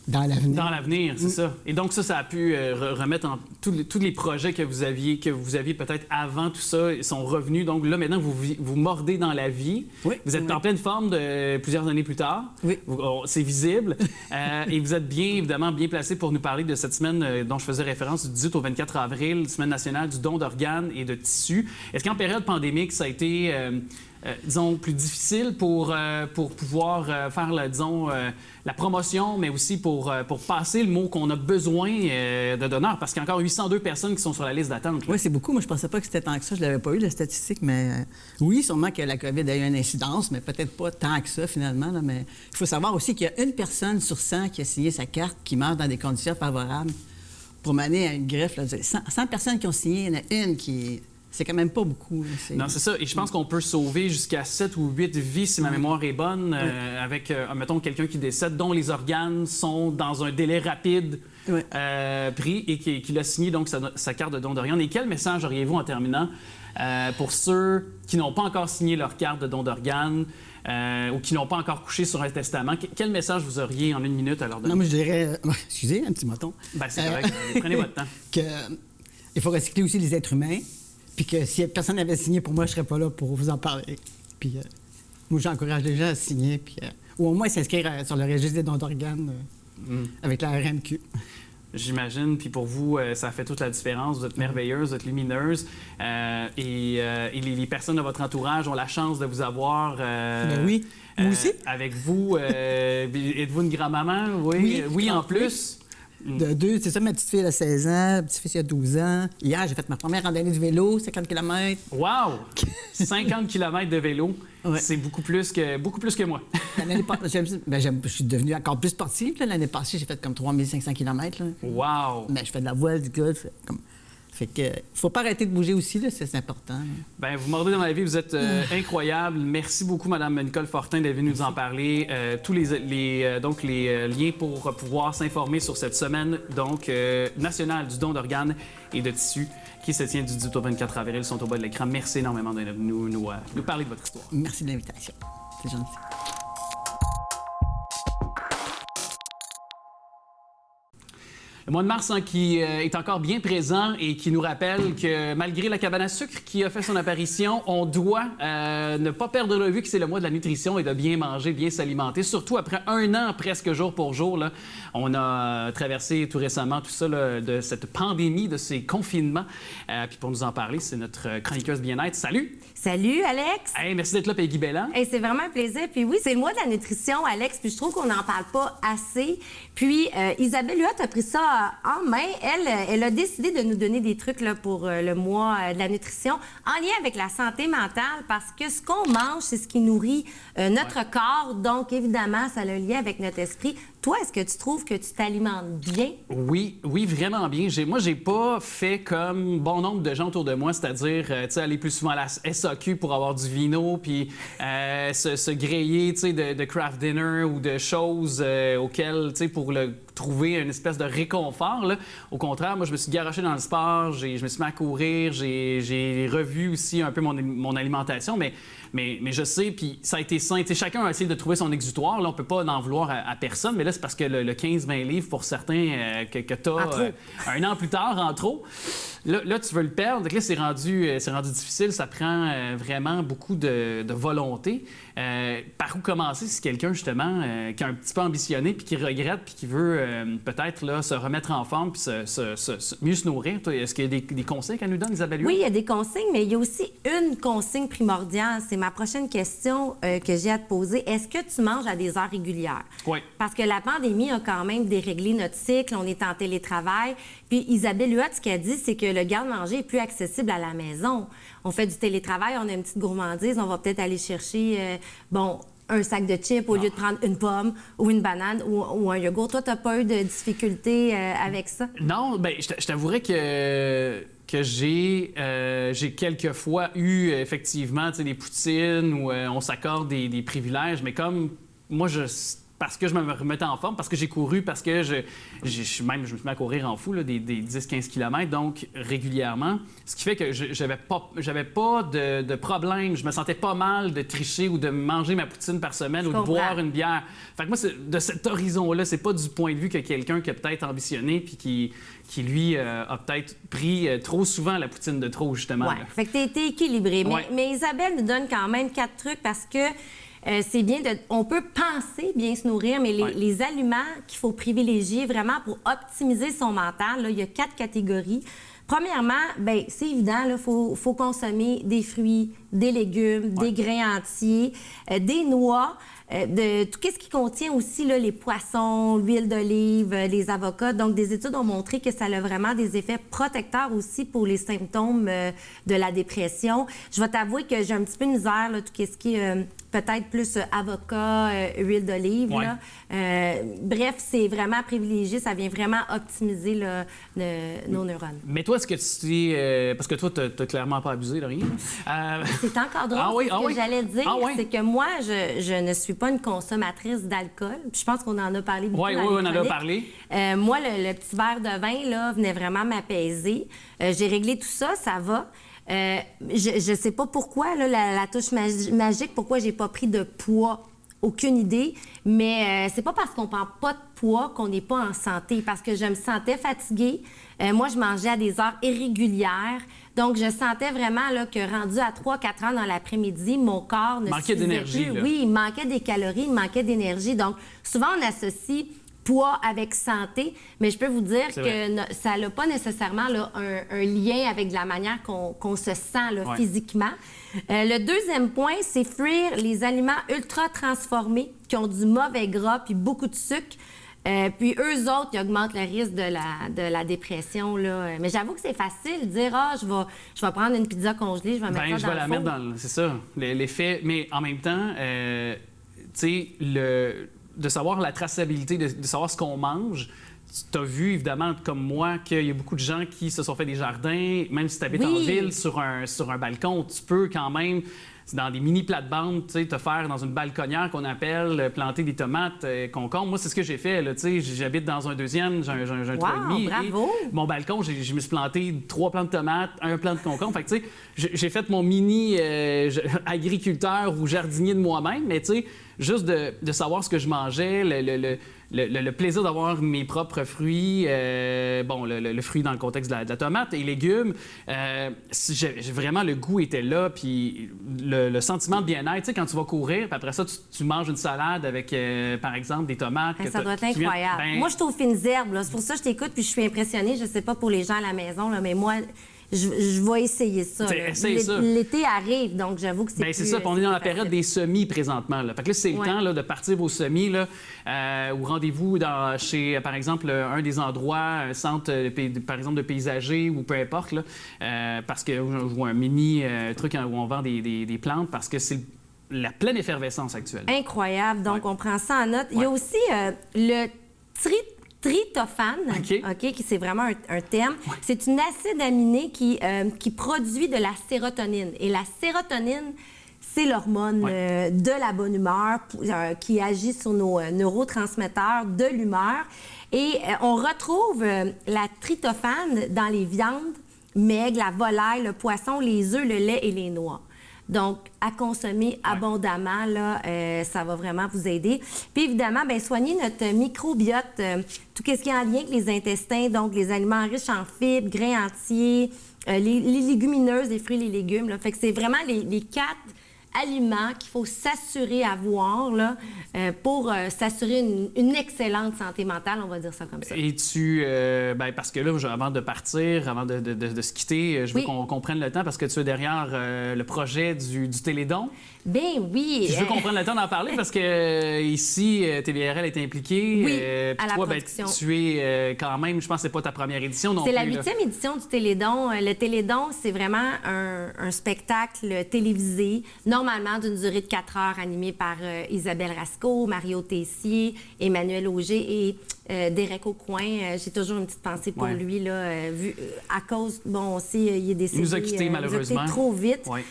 l'avenir. Dans l'avenir, c'est ça. Et donc ça a pu remettre en tous les projets que vous aviez peut-être avant tout ça, ils sont revenus. Donc là, maintenant, vous mordez dans la vie. Oui. Vous êtes en pleine forme de plusieurs années plus tard. Oui. C'est visible. Et vous êtes évidemment, bien placé pour nous parler de cette semaine dont je faisais référence du 18 au 24 avril, Semaine nationale du don d'organes et de tissus. Est-ce qu'en période pandémique, ça a été... disons, plus difficile pour pouvoir faire, la promotion, mais aussi pour passer le mot qu'on a besoin de donneurs, parce qu'il y a encore 802 personnes qui sont sur la liste d'attente. Oui, c'est beaucoup. Moi, je pensais pas que c'était tant que ça. Je l'avais pas eu, la statistique, mais oui, sûrement que la COVID a eu une incidence, mais peut-être pas tant que ça, finalement. Là, mais il faut savoir aussi qu'il y a une personne sur 100 qui a signé sa carte qui meurt dans des conditions favorables pour mener à une greffe. Là. 100 personnes qui ont signé, il y en a une qui... C'est quand même pas beaucoup. Non, c'est ça. Et je pense qu'on peut sauver jusqu'à 7 ou 8 vies, si ma mémoire est bonne, avec, mettons, quelqu'un qui décède, dont les organes sont dans un délai rapide pris et qui a signé donc sa carte de don d'organes. Et quel message auriez-vous en terminant pour ceux qui n'ont pas encore signé leur carte de don d'organes ou qui n'ont pas encore couché sur un testament? Quel message vous auriez en une minute à leur donner? Non, moi, je dirais... excusez, un petit moton. Ben, c'est correct. Prenez votre temps. Il faut recycler aussi les êtres humains. Puis que si personne n'avait signé pour moi, je serais pas là pour vous en parler. Puis moi, j'encourage les gens à signer, puis, ou au moins s'inscrire sur le registre des dons d'organes avec la RMQ. J'imagine. Puis pour vous, ça fait toute la différence. Vous êtes merveilleuse, vous êtes lumineuse. Et les personnes de votre entourage ont la chance de vous avoir... Ben oui, moi aussi. Avec vous. Êtes-vous une grand-maman? Oui, oui en plus. De deux, c'est ça, ma petite fille a 16 ans, ma petit-fils a 12 ans. Hier, j'ai fait ma première randonnée de vélo, 50 km. Wow! 50 km de vélo, c'est beaucoup plus que moi. Je suis devenue encore plus sportive. Là. L'année passée, j'ai fait comme 3500 km. Là. Wow! Mais je fais de la voile, du golf. Fait que faut pas arrêter de bouger aussi, là, c'est important. Là. Bien, vous mordez dans la vie, vous êtes incroyable. Merci beaucoup, Mme Nicole Fortin, d'être venue nous en parler. Tous les liens pour pouvoir s'informer sur cette semaine nationale du don d'organes et de tissus qui se tient du 18 au 24 avril sont au bas de l'écran. Merci énormément de nous parler de votre histoire. Merci de l'invitation. C'est gentil. Le mois de mars qui est encore bien présent et qui nous rappelle que malgré la cabane à sucre qui a fait son apparition, on doit ne pas perdre de vue que c'est le mois de la nutrition et de bien manger, bien s'alimenter, surtout après un an presque jour pour jour. Là, on a traversé tout récemment tout ça là, de cette pandémie, de ces confinements. Puis pour nous en parler, c'est notre chroniqueuse bien-être. Salut! Salut, Alex! Hey, merci d'être là, Peggy Belland. Hey, c'est vraiment un plaisir. Puis oui, c'est le mois de la nutrition, Alex, puis je trouve qu'on n'en parle pas assez. Puis Isabelle Huot a pris ça en main. Elle a décidé de nous donner des trucs là, pour le mois de la nutrition en lien avec la santé mentale parce que ce qu'on mange, c'est ce qui nourrit notre corps. Donc, évidemment, ça a un lien avec notre esprit. Toi, est-ce que tu trouves que tu t'alimentes bien? Oui, vraiment bien. Moi, j'ai pas fait comme bon nombre de gens autour de moi, c'est-à-dire, tu sais, aller plus souvent à la SAQ pour avoir du vino, puis se griller, tu sais, de craft dinner ou de choses auxquelles, tu sais, pour trouver une espèce de réconfort, là. Au contraire, moi, je me suis garoché dans le sport, je me suis mis à courir, j'ai revu aussi un peu mon alimentation, mais je sais, puis ça a été sain. Tu sais, chacun a essayé de trouver son exutoire. Là, on peut pas en vouloir à personne, mais là, c'est parce que le 15-20 livres, pour certains, que tu as un an plus tard, en trop, là, tu veux le perdre. Donc là, c'est rendu difficile. Ça prend vraiment beaucoup de volonté. Par où commencer si quelqu'un, justement, qui est un petit peu ambitionné, puis qui regrette, puis qui veut peut-être là, se remettre en forme, puis mieux se nourrir? Toi, est-ce qu'il y a des conseils qu'elle nous donne, Isabelle? Oui, il y a des consignes, mais il y a aussi une consigne primordiale. C'est ma prochaine question que j'ai à te poser. Est-ce que tu manges à des heures régulières? Oui. Parce que la pandémie a quand même déréglé notre cycle. On est en télétravail. Puis Isabelle Huot, ce qu'elle dit, c'est que le garde-manger est plus accessible à la maison. On fait du télétravail, on a une petite gourmandise. On va peut-être aller chercher, un sac de chips au lieu de prendre une pomme ou une banane ou un yogourt. Toi, tu n'as pas eu de difficulté avec ça? Non, bien, je t'avouerais que que j'ai quelques fois eu effectivement des poutines où on s'accorde des privilèges, mais comme moi, parce que je me remettais en forme, parce que j'ai couru, parce que je me suis mis à courir en fou, là, des 10-15 km, donc régulièrement. Ce qui fait que j'avais pas de problème. Je me sentais pas mal de tricher ou de manger ma poutine par semaine ou de boire une bière. Fait que moi, de cet horizon-là, c'est pas du point de vue que quelqu'un qui a peut-être ambitionné puis qui lui, a peut-être pris trop souvent la poutine de trop, justement. Oui, fait que t'es équilibré. Ouais. Mais Isabelle nous donne quand même 4 trucs parce que c'est bien on peut penser bien se nourrir, mais les aliments qu'il faut privilégier vraiment pour optimiser son mental, là, il y a 4 catégories. Premièrement, bien, c'est évident, il faut consommer des fruits, des légumes, des grains entiers, des noix, de tout ce qui contient aussi là, les poissons, l'huile d'olive, les avocats. Donc, des études ont montré que ça a vraiment des effets protecteurs aussi pour les symptômes de la dépression. Je vais t'avouer que j'ai un petit peu de misère, là, tout ce qui est peut-être plus avocat, huile d'olive. Ouais. Bref, c'est vraiment privilégié. Ça vient vraiment optimiser nos neurones. Mais toi, est-ce que tu es... parce que toi, t'as clairement pas abusé de rien. C'est encore drôle. Ce que j'allais dire, c'est que moi, je ne suis pas une consommatrice d'alcool. Puis je pense qu'on en a parlé beaucoup. Oui, on en a parlé. Moi, le petit verre de vin, là, venait vraiment m'apaiser. J'ai réglé tout ça, ça va. Je sais pas pourquoi, là, la touche magique, pourquoi j'ai pas pris de poids. Aucune idée, mais c'est pas parce qu'on prend pas de poids qu'on n'est pas en santé, parce que je me sentais fatiguée. Moi, je mangeais à des heures irrégulières, donc je sentais vraiment là, que rendu à 3-4 heures dans l'après-midi, mon corps ne manquait d'énergie. Plus. Oui, il manquait des calories, il manquait d'énergie. Donc, souvent, on associe poids avec santé, mais je peux vous dire que ça n'a pas nécessairement là, un lien avec de la manière qu'on se sent là, physiquement. Le deuxième point, c'est fuir les aliments ultra transformés qui ont du mauvais gras puis beaucoup de sucre. Puis eux autres, ils augmentent le risque de la dépression. Là. Mais j'avoue que c'est facile de dire « je vais prendre une pizza congelée, je vais mettre ça dans le four. » mettre dans c'est ça, l'effet. Mais en même temps, tu sais, de savoir la traçabilité, de savoir ce qu'on mange. Tu as vu, évidemment, comme moi, qu'il y a beaucoup de gens qui se sont fait des jardins. Même si tu habites en ville, sur un balcon, tu peux quand même, dans des mini plates-bandes, tu sais, te faire dans une balconnière qu'on appelle planter des tomates, concombres. Moi, c'est ce que j'ai fait. Là, tu sais, j'habite dans un deuxième, j'ai un 3,5. Bravo! Mon balcon, je me suis planté 3 plants de tomates, 1 plant de concombre. Fait que, tu sais, j'ai fait mon mini agriculteur ou jardinier de moi-même, mais tu sais, juste de savoir ce que je mangeais, le plaisir d'avoir mes propres fruits, le fruit dans le contexte de la tomate et légumes, vraiment le goût était là, puis le sentiment de bien-être, tu sais, quand tu vas courir, puis après ça, tu manges une salade avec, par exemple, des tomates. Ça doit être incroyable. Moi, je suis aux fines herbes, là. C'est pour ça que je t'écoute, puis je suis impressionnée. Je sais pas pour les gens à la maison, là, mais moi... Je vais essayer ça. L'été arrive, donc j'avoue que c'est c'est ça, puis on est dans la période des semis présentement. Là. Fait que là, c'est le temps là, de partir vos semis, là, ou rendez-vous chez, par exemple, un des endroits, un centre, par exemple, de paysager ou peu importe, là, parce que, ou un mini truc où on vend des plantes, parce que c'est la pleine effervescence actuelle. Incroyable. Donc, on prend ça en note. Il y a aussi le tryptophane, qui c'est vraiment un terme. Ouais. C'est une acide aminé qui produit de la sérotonine. Et la sérotonine, c'est l'hormone de la bonne humeur qui agit sur nos neurotransmetteurs de l'humeur. Et on retrouve la tryptophane dans les viandes, maigres, la volaille, le poisson, les œufs, le lait et les noix. Donc, à consommer abondamment, là, ça va vraiment vous aider. Puis évidemment, bien, soigner notre microbiote, tout ce qui est en lien avec les intestins, donc les aliments riches en fibres, grains entiers, les légumineuses, les fruits et les légumes. Là. Fait que c'est vraiment les 4 aliments qu'il faut s'assurer avoir là, pour s'assurer une excellente santé mentale, on va dire ça comme ça. Et parce que là, avant de partir, avant de se quitter, je veux qu'on prenne le temps parce que tu es derrière le projet du Télédon. Bien oui. Je veux qu'on prenne le temps d'en parler parce que ici, TVRL est impliqué. À la toi, production. Tu es quand même, je pense que c'est pas ta première édition non plus. C'est la 8e édition du Télédon. Le Télédon, c'est vraiment un spectacle télévisé. normalement d'une durée de 4 heures, animée par Isabelle Rasco, Mario Tessier, Emmanuel Auger et Derek Aucoin. J'ai toujours une petite pensée pour lui, là, à cause, bon, on sait, il est décédé. Il nous a quittés, malheureusement. Il nous a quittés trop vite. Ouais.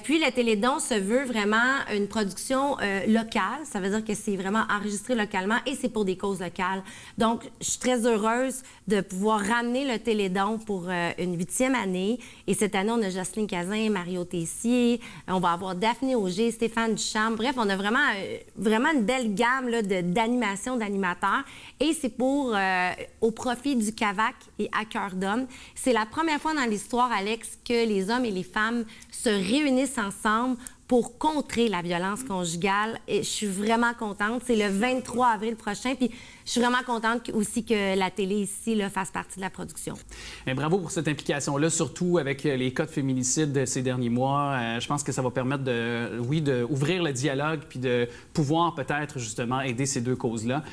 Puis le Télédon se veut vraiment une production locale. Ça veut dire que c'est vraiment enregistré localement et c'est pour des causes locales. Donc, je suis très heureuse de pouvoir ramener le Télédon pour une 8e année. Et cette année, on a Jocelyne Cazin, Mario Tessier, on va avoir Daphné Auger, Stéphane Ducharme. Bref, on a vraiment une belle gamme là, d'animation, d'animateurs. Et c'est pour au profit du CAVAC et À cœur d'homme. C'est la première fois dans l'histoire, Alex, que les hommes et les femmes se réunissent ensemble pour contrer la violence conjugale. Et je suis vraiment contente. C'est le 23 avril prochain. Puis je suis vraiment contente aussi que la télé ici là, fasse partie de la production. Bien, bravo pour cette implication-là, surtout avec les cas de féminicide de ces derniers mois. Je pense que ça va permettre d'ouvrir le dialogue puis de pouvoir peut-être justement aider ces deux causes-là.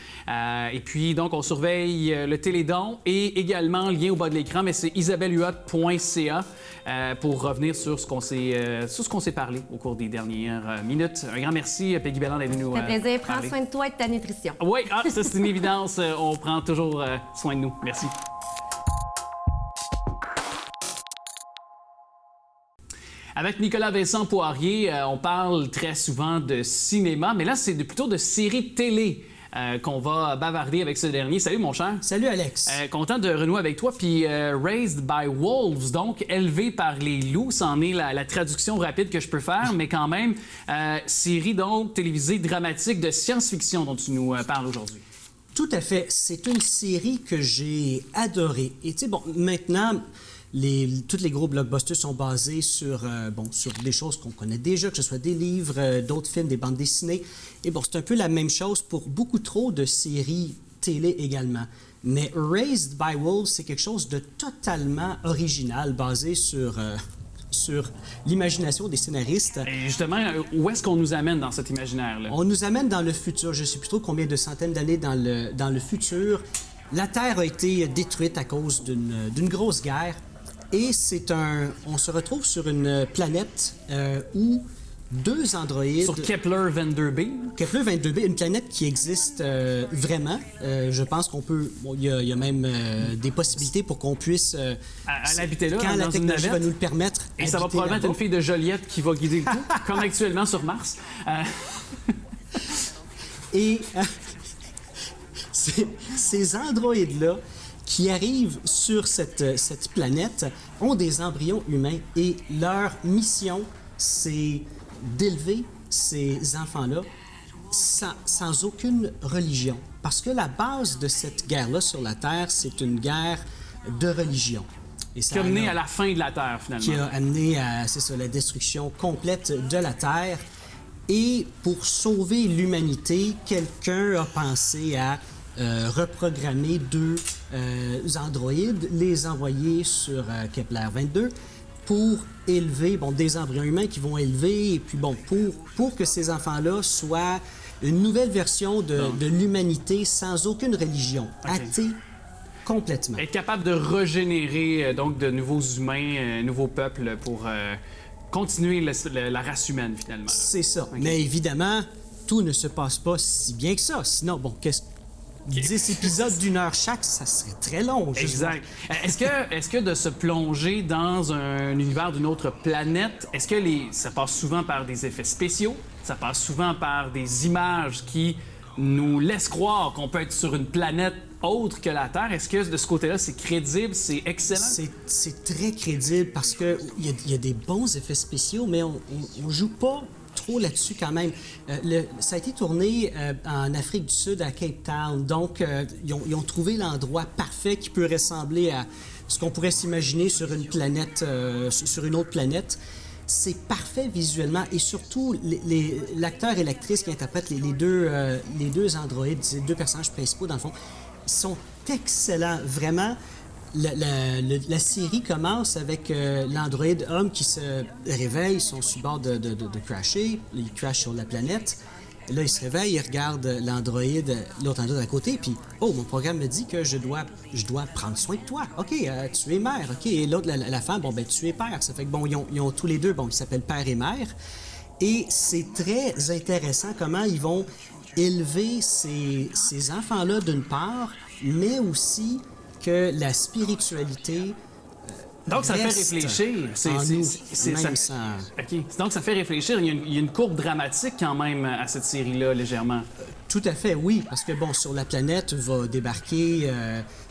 Et puis, donc, on surveille le Télédon et également, lien au bas de l'écran, mais c'est isabellehuot.ca pour revenir sur ce qu'on s'est parlé au cours des dernières minutes. Un grand merci, Peggy Belland, d'être venue nous Ça fait plaisir. Prends parler. soin de toi et de ta nutrition. Oui, ça, c'est une évidence. On prend toujours soin de nous. Merci. Avec Nicolas Vincent Poirier, on parle très souvent de cinéma, mais là, c'est plutôt de séries télé qu'on va bavarder avec ce dernier. Salut, mon cher. Salut, Alex. Content de renouer avec toi. Puis Raised by Wolves, donc élevé par les loups, c'en est la traduction rapide que je peux faire, mais quand même, série donc télévisée dramatique de science-fiction dont tu nous parles aujourd'hui. Tout à fait. C'est une série que j'ai adorée. Et tu sais, bon, maintenant, tous les gros blockbusters sont basés sur des choses qu'on connaît déjà, que ce soit des livres, d'autres films, des bandes dessinées. Et bon, c'est un peu la même chose pour beaucoup trop de séries télé également. Mais Raised by Wolves, c'est quelque chose de totalement original, basé sur l'imagination des scénaristes. Et justement, où est-ce qu'on nous amène dans cet imaginaire-là? On nous amène dans le futur. Je ne sais plus trop combien de centaines d'années dans le futur. La Terre a été détruite à cause d'une grosse guerre. Et on se retrouve sur une planète où deux androïdes... Sur Kepler 22b. Kepler 22b, une planète qui existe vraiment. Je pense qu'on peut... Bon, il y a même des possibilités pour qu'on puisse... à l'habiter là, quand dans la une technologie navette. va nous le permettre. Et ça va habiter probablement être là-bas. une fille de Joliette qui va guider le tout, comme actuellement sur Mars. Et ces androïdes-là qui arrivent sur cette planète ont des embryons humains et leur mission, c'est d'élever ces enfants-là sans aucune religion. Parce que la base de cette guerre-là sur la Terre, c'est une guerre de religion. Et ça Qui a mené à la fin de la Terre, finalement. qui a amené à, c'est ça, la destruction complète de la Terre. Et pour sauver l'humanité, quelqu'un a pensé à reprogrammer deux androïdes, les envoyer sur Kepler 22 pour élever des embryons humains qui vont élever, et puis pour que ces enfants-là soient une nouvelle version de l'humanité sans aucune religion, athée complètement. Être capable de régénérer donc de nouveaux humains, nouveaux peuples pour continuer la race humaine, finalement. Là. C'est ça. Okay. Mais évidemment, tout ne se passe pas si bien que ça. Sinon, 10 épisodes d'une heure chaque, ça serait très long. Exact. Est-ce que de se plonger dans un univers d'une autre planète, est-ce que ça passe souvent par des effets spéciaux? Ça passe souvent par des images qui nous laissent croire qu'on peut être sur une planète autre que la Terre. Est-ce que de ce côté-là, c'est crédible, c'est excellent? C'est très crédible parce qu'il y a des bons effets spéciaux, mais on joue pas trop là-dessus quand même. Ça a été tourné en Afrique du Sud, à Cape Town. Donc, ils ont trouvé l'endroit parfait qui peut ressembler à ce qu'on pourrait s'imaginer sur une planète, sur une autre planète. C'est parfait visuellement et surtout, l'acteur et l'actrice qui interprètent les deux androïdes, les deux personnages principaux, dans le fond, sont excellents. Vraiment, la série commence avec l'androïde homme qui se réveille, ils sont sur le bord de crasher, il crash sur la planète. Et là, il se réveille, il regarde l'androïde, l'autre androïde à côté, puis « Oh, mon programme me dit que je dois prendre soin de toi. OK, tu es mère. OK. » Et l'autre, la femme, « tu es père. » Ça fait que, ils ont tous les deux, ils s'appellent père et mère. Et c'est très intéressant comment ils vont élever ces enfants-là d'une part, mais aussi que la spiritualité donc, ça fait reste réfléchir. en nous, c'est- même ça- sans- OK. Donc, ça fait réfléchir. Il y a une courbe dramatique quand même à cette série-là, légèrement. Tout à fait, oui, parce que, bon, sur la planète va débarquer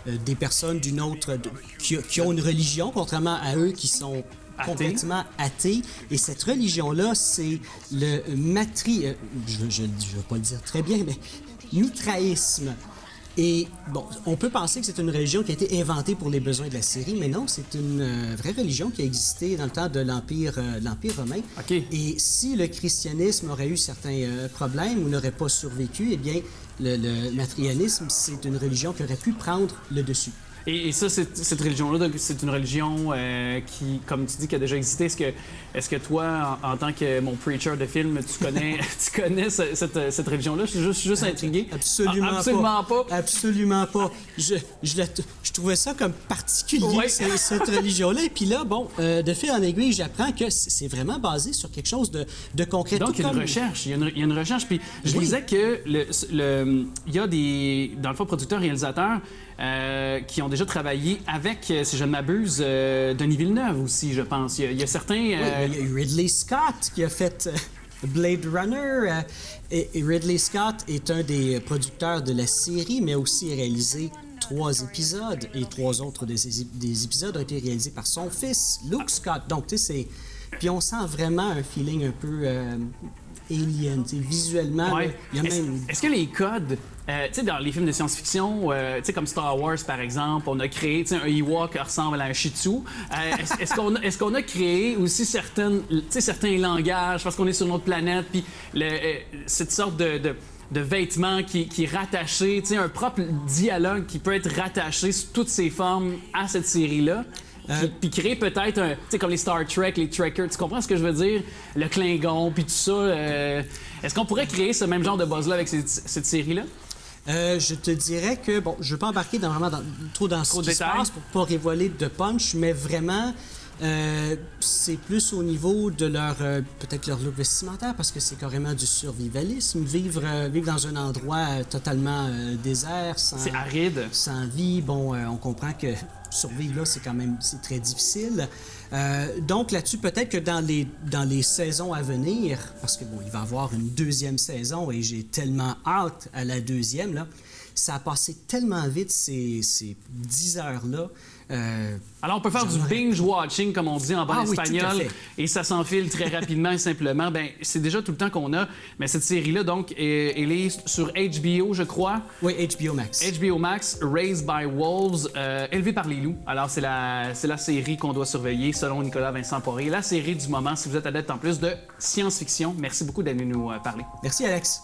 des personnes d'une autre... qui ont une religion, contrairement à eux qui sont complètement athées. Et cette religion-là, c'est le je ne vais pas le dire très bien, mais mitraïsme. Et bon, on peut penser que c'est une religion qui a été inventée pour les besoins de la série, mais non, c'est une vraie religion qui a existé dans le temps de l'Empire romain. OK. Et si le christianisme aurait eu certains problèmes ou n'aurait pas survécu, eh bien, le matrianisme, c'est une religion qui aurait pu prendre le dessus. Et ça, cette religion-là, c'est une religion qui, comme tu dis, qui a déjà existé. Est-ce que toi, en tant que mon preacher de film, tu connais cette religion-là? Je suis juste intrigué. Absolument pas. Absolument pas. Je trouvais ça comme particulier, Ouais. cette religion-là. Et puis là, bon, de fil en aiguille, j'apprends que c'est vraiment basé sur quelque chose de concret. Donc, il y a une recherche. Il y a une recherche. Puis, je disais que il y a des, dans le fond, producteurs, réalisateurs qui ont déjà travaillé avec, si je ne m'abuse, Denis Villeneuve aussi, je pense. Il y a certains... Oui, il y a eu Ridley Scott qui a fait Blade Runner. Et Ridley Scott est un des producteurs de la série, mais a aussi réalisé 3 épisodes. Et 3 autres des épisodes ont été réalisés par son fils, Luke Scott. Donc, tu sais, puis on sent vraiment un feeling un peu alien, tu sais, visuellement. Ouais. Là, il y a même... Est-ce que les codes, tu sais, dans les films de science-fiction, tu sais, comme Star Wars, par exemple, on a créé, tu sais, un Ewok qui ressemble à un Shih Tzu. Est-ce qu'on a créé aussi certains langages, parce qu'on est sur une autre planète, puis cette sorte de vêtements qui est rattaché, tu sais, un propre dialogue qui peut être rattaché sous toutes ses formes à cette série-là? Puis créer peut-être, tu sais, comme les Star Trek, les Trekkers, tu comprends ce que je veux dire? Le Klingon, puis tout ça. Est-ce qu'on pourrait créer ce même genre de buzz-là avec cette série-là? Je te dirais que, bon, je ne veux pas embarquer trop dans ce qui se passe pour ne pas révéler de punch, mais vraiment, c'est plus au niveau de peut-être leur look vestimentaire, parce que c'est carrément du survivalisme. Vivre dans un endroit totalement désert, C'est aride. sans vie, bon, on comprend que survivre là, c'est très difficile. Donc là-dessus, peut-être que dans les saisons à venir, parce que bon, il va y avoir une 2e saison et j'ai tellement hâte à la 2e, là, ça a passé tellement vite ces 10 heures-là. Alors, on peut faire du binge-watching, comme on dit en bon espagnol, tout à fait. et ça s'enfile très rapidement et simplement. Ben, c'est déjà tout le temps qu'on a. Mais cette série-là, donc, elle est sur HBO, je crois. Oui, HBO Max. HBO Max, Raised by Wolves, élevé par les loups. Alors, c'est la série qu'on doit surveiller, selon Nicolas Vincent Poirier. La série du moment, si vous êtes adepte en plus de science-fiction. Merci beaucoup d'être venu nous parler. Merci, Alex.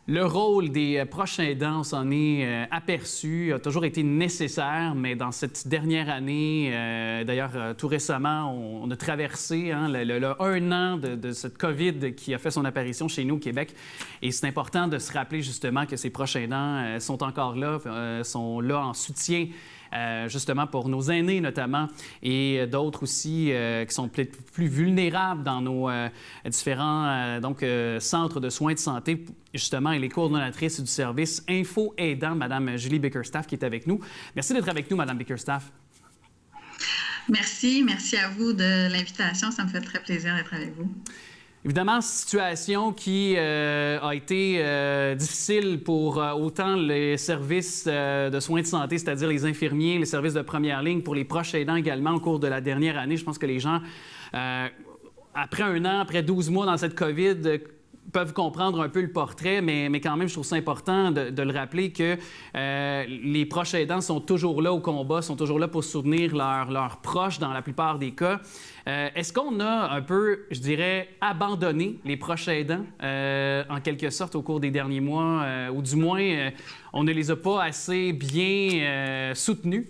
Le rôle des proches aidants, on s'en est aperçu, a toujours été nécessaire, mais dans cette dernière année, d'ailleurs, tout récemment, on a traversé le 1 an de cette COVID qui a fait son apparition chez nous au Québec. Et c'est important de se rappeler justement que ces proches aidants sont encore là, sont là en soutien. Justement pour nos aînés notamment, et d'autres aussi qui sont peut-être plus vulnérables dans nos différents centres de soins de santé. Justement, elle est coordonnatrice du service Info Aidant, Mme Julie Bickerstaff, qui est avec nous. Merci d'être avec nous, Mme Bickerstaff. Merci à vous de l'invitation. Ça me fait très plaisir d'être avec vous. Évidemment, situation qui a été difficile pour autant les services de soins de santé, c'est-à-dire les infirmiers, les services de première ligne, pour les proches aidants également au cours de la dernière année. Je pense que les gens, après 1 an, après 12 mois dans cette COVID, peuvent comprendre un peu le portrait, mais quand même, je trouve ça important de le rappeler que les proches aidants sont toujours là au combat, sont toujours là pour soutenir leurs proches dans la plupart des cas. Est-ce qu'on a un peu, je dirais, abandonné les proches aidants, en quelque sorte, au cours des derniers mois, ou du moins, on ne les a pas assez bien soutenus?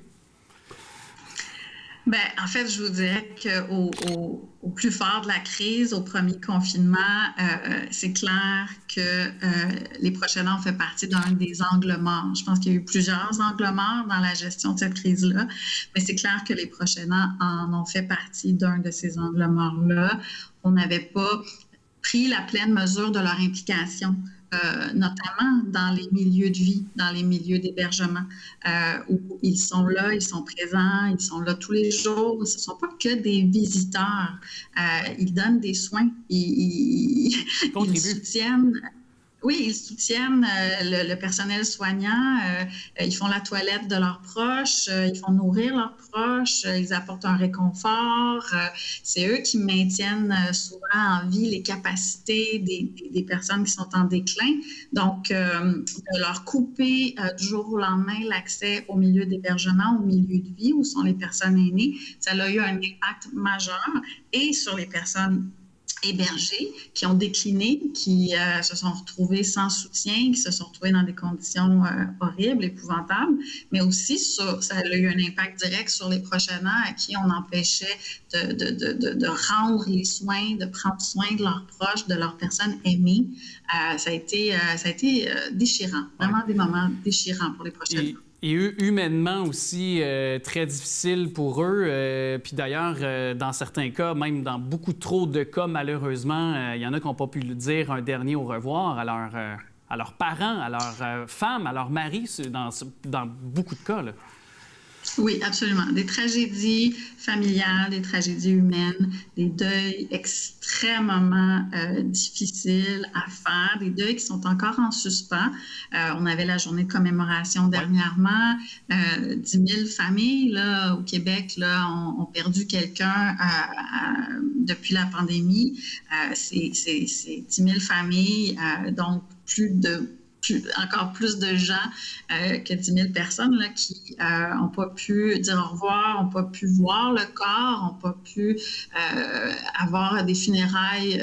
Ben, en fait, je vous dirais qu'au plus fort de la crise, au premier confinement, c'est clair que les proches aidants ont fait partie d'un des angles morts. Je pense qu'il y a eu plusieurs angles morts dans la gestion de cette crise-là, mais c'est clair que les proches aidants en ont fait partie d'un de ces angles morts-là. On n'avait pas pris la pleine mesure de leur implication. Notamment dans les milieux de vie, dans les milieux d'hébergement, où ils sont là, ils sont présents, ils sont là tous les jours. Ce ne sont pas que des visiteurs. Ils donnent des soins, ils soutiennent. Oui, ils soutiennent le personnel soignant, ils font la toilette de leurs proches, ils font nourrir leurs proches, ils apportent un réconfort. C'est eux qui maintiennent souvent en vie les capacités des personnes qui sont en déclin. Donc, de leur couper du jour au lendemain l'accès au milieu d'hébergement, au milieu de vie où sont les personnes aînées, ça a eu un impact majeur et sur les personnes hébergés, qui ont décliné, qui se sont retrouvés sans soutien, qui se sont retrouvés dans des conditions horribles, épouvantables, mais aussi ça a eu un impact direct sur les proches aidants à qui on empêchait de rendre les soins, de prendre soin de leurs proches, de leurs personnes aimées. Ça a été déchirant, vraiment des moments déchirants pour les proches aidants. Et humainement aussi, très difficile pour eux. Puis d'ailleurs, dans certains cas, même dans beaucoup trop de cas, malheureusement, il y en a qui n'ont pas pu le dire un dernier au revoir à leurs parents, à leurs femmes, à leurs maris, dans beaucoup de cas, là. Oui, absolument. Des tragédies familiales, des tragédies humaines, des deuils extrêmement difficiles à faire, des deuils qui sont encore en suspens. On avait la journée de commémoration dernièrement. 10 000 familles là, au Québec là, ont perdu quelqu'un depuis la pandémie. C'est 10 000 familles, donc encore plus de gens que 10 000 personnes là, qui n'ont pas pu dire au revoir, n'ont pas pu voir le corps, n'ont pas pu avoir des funérailles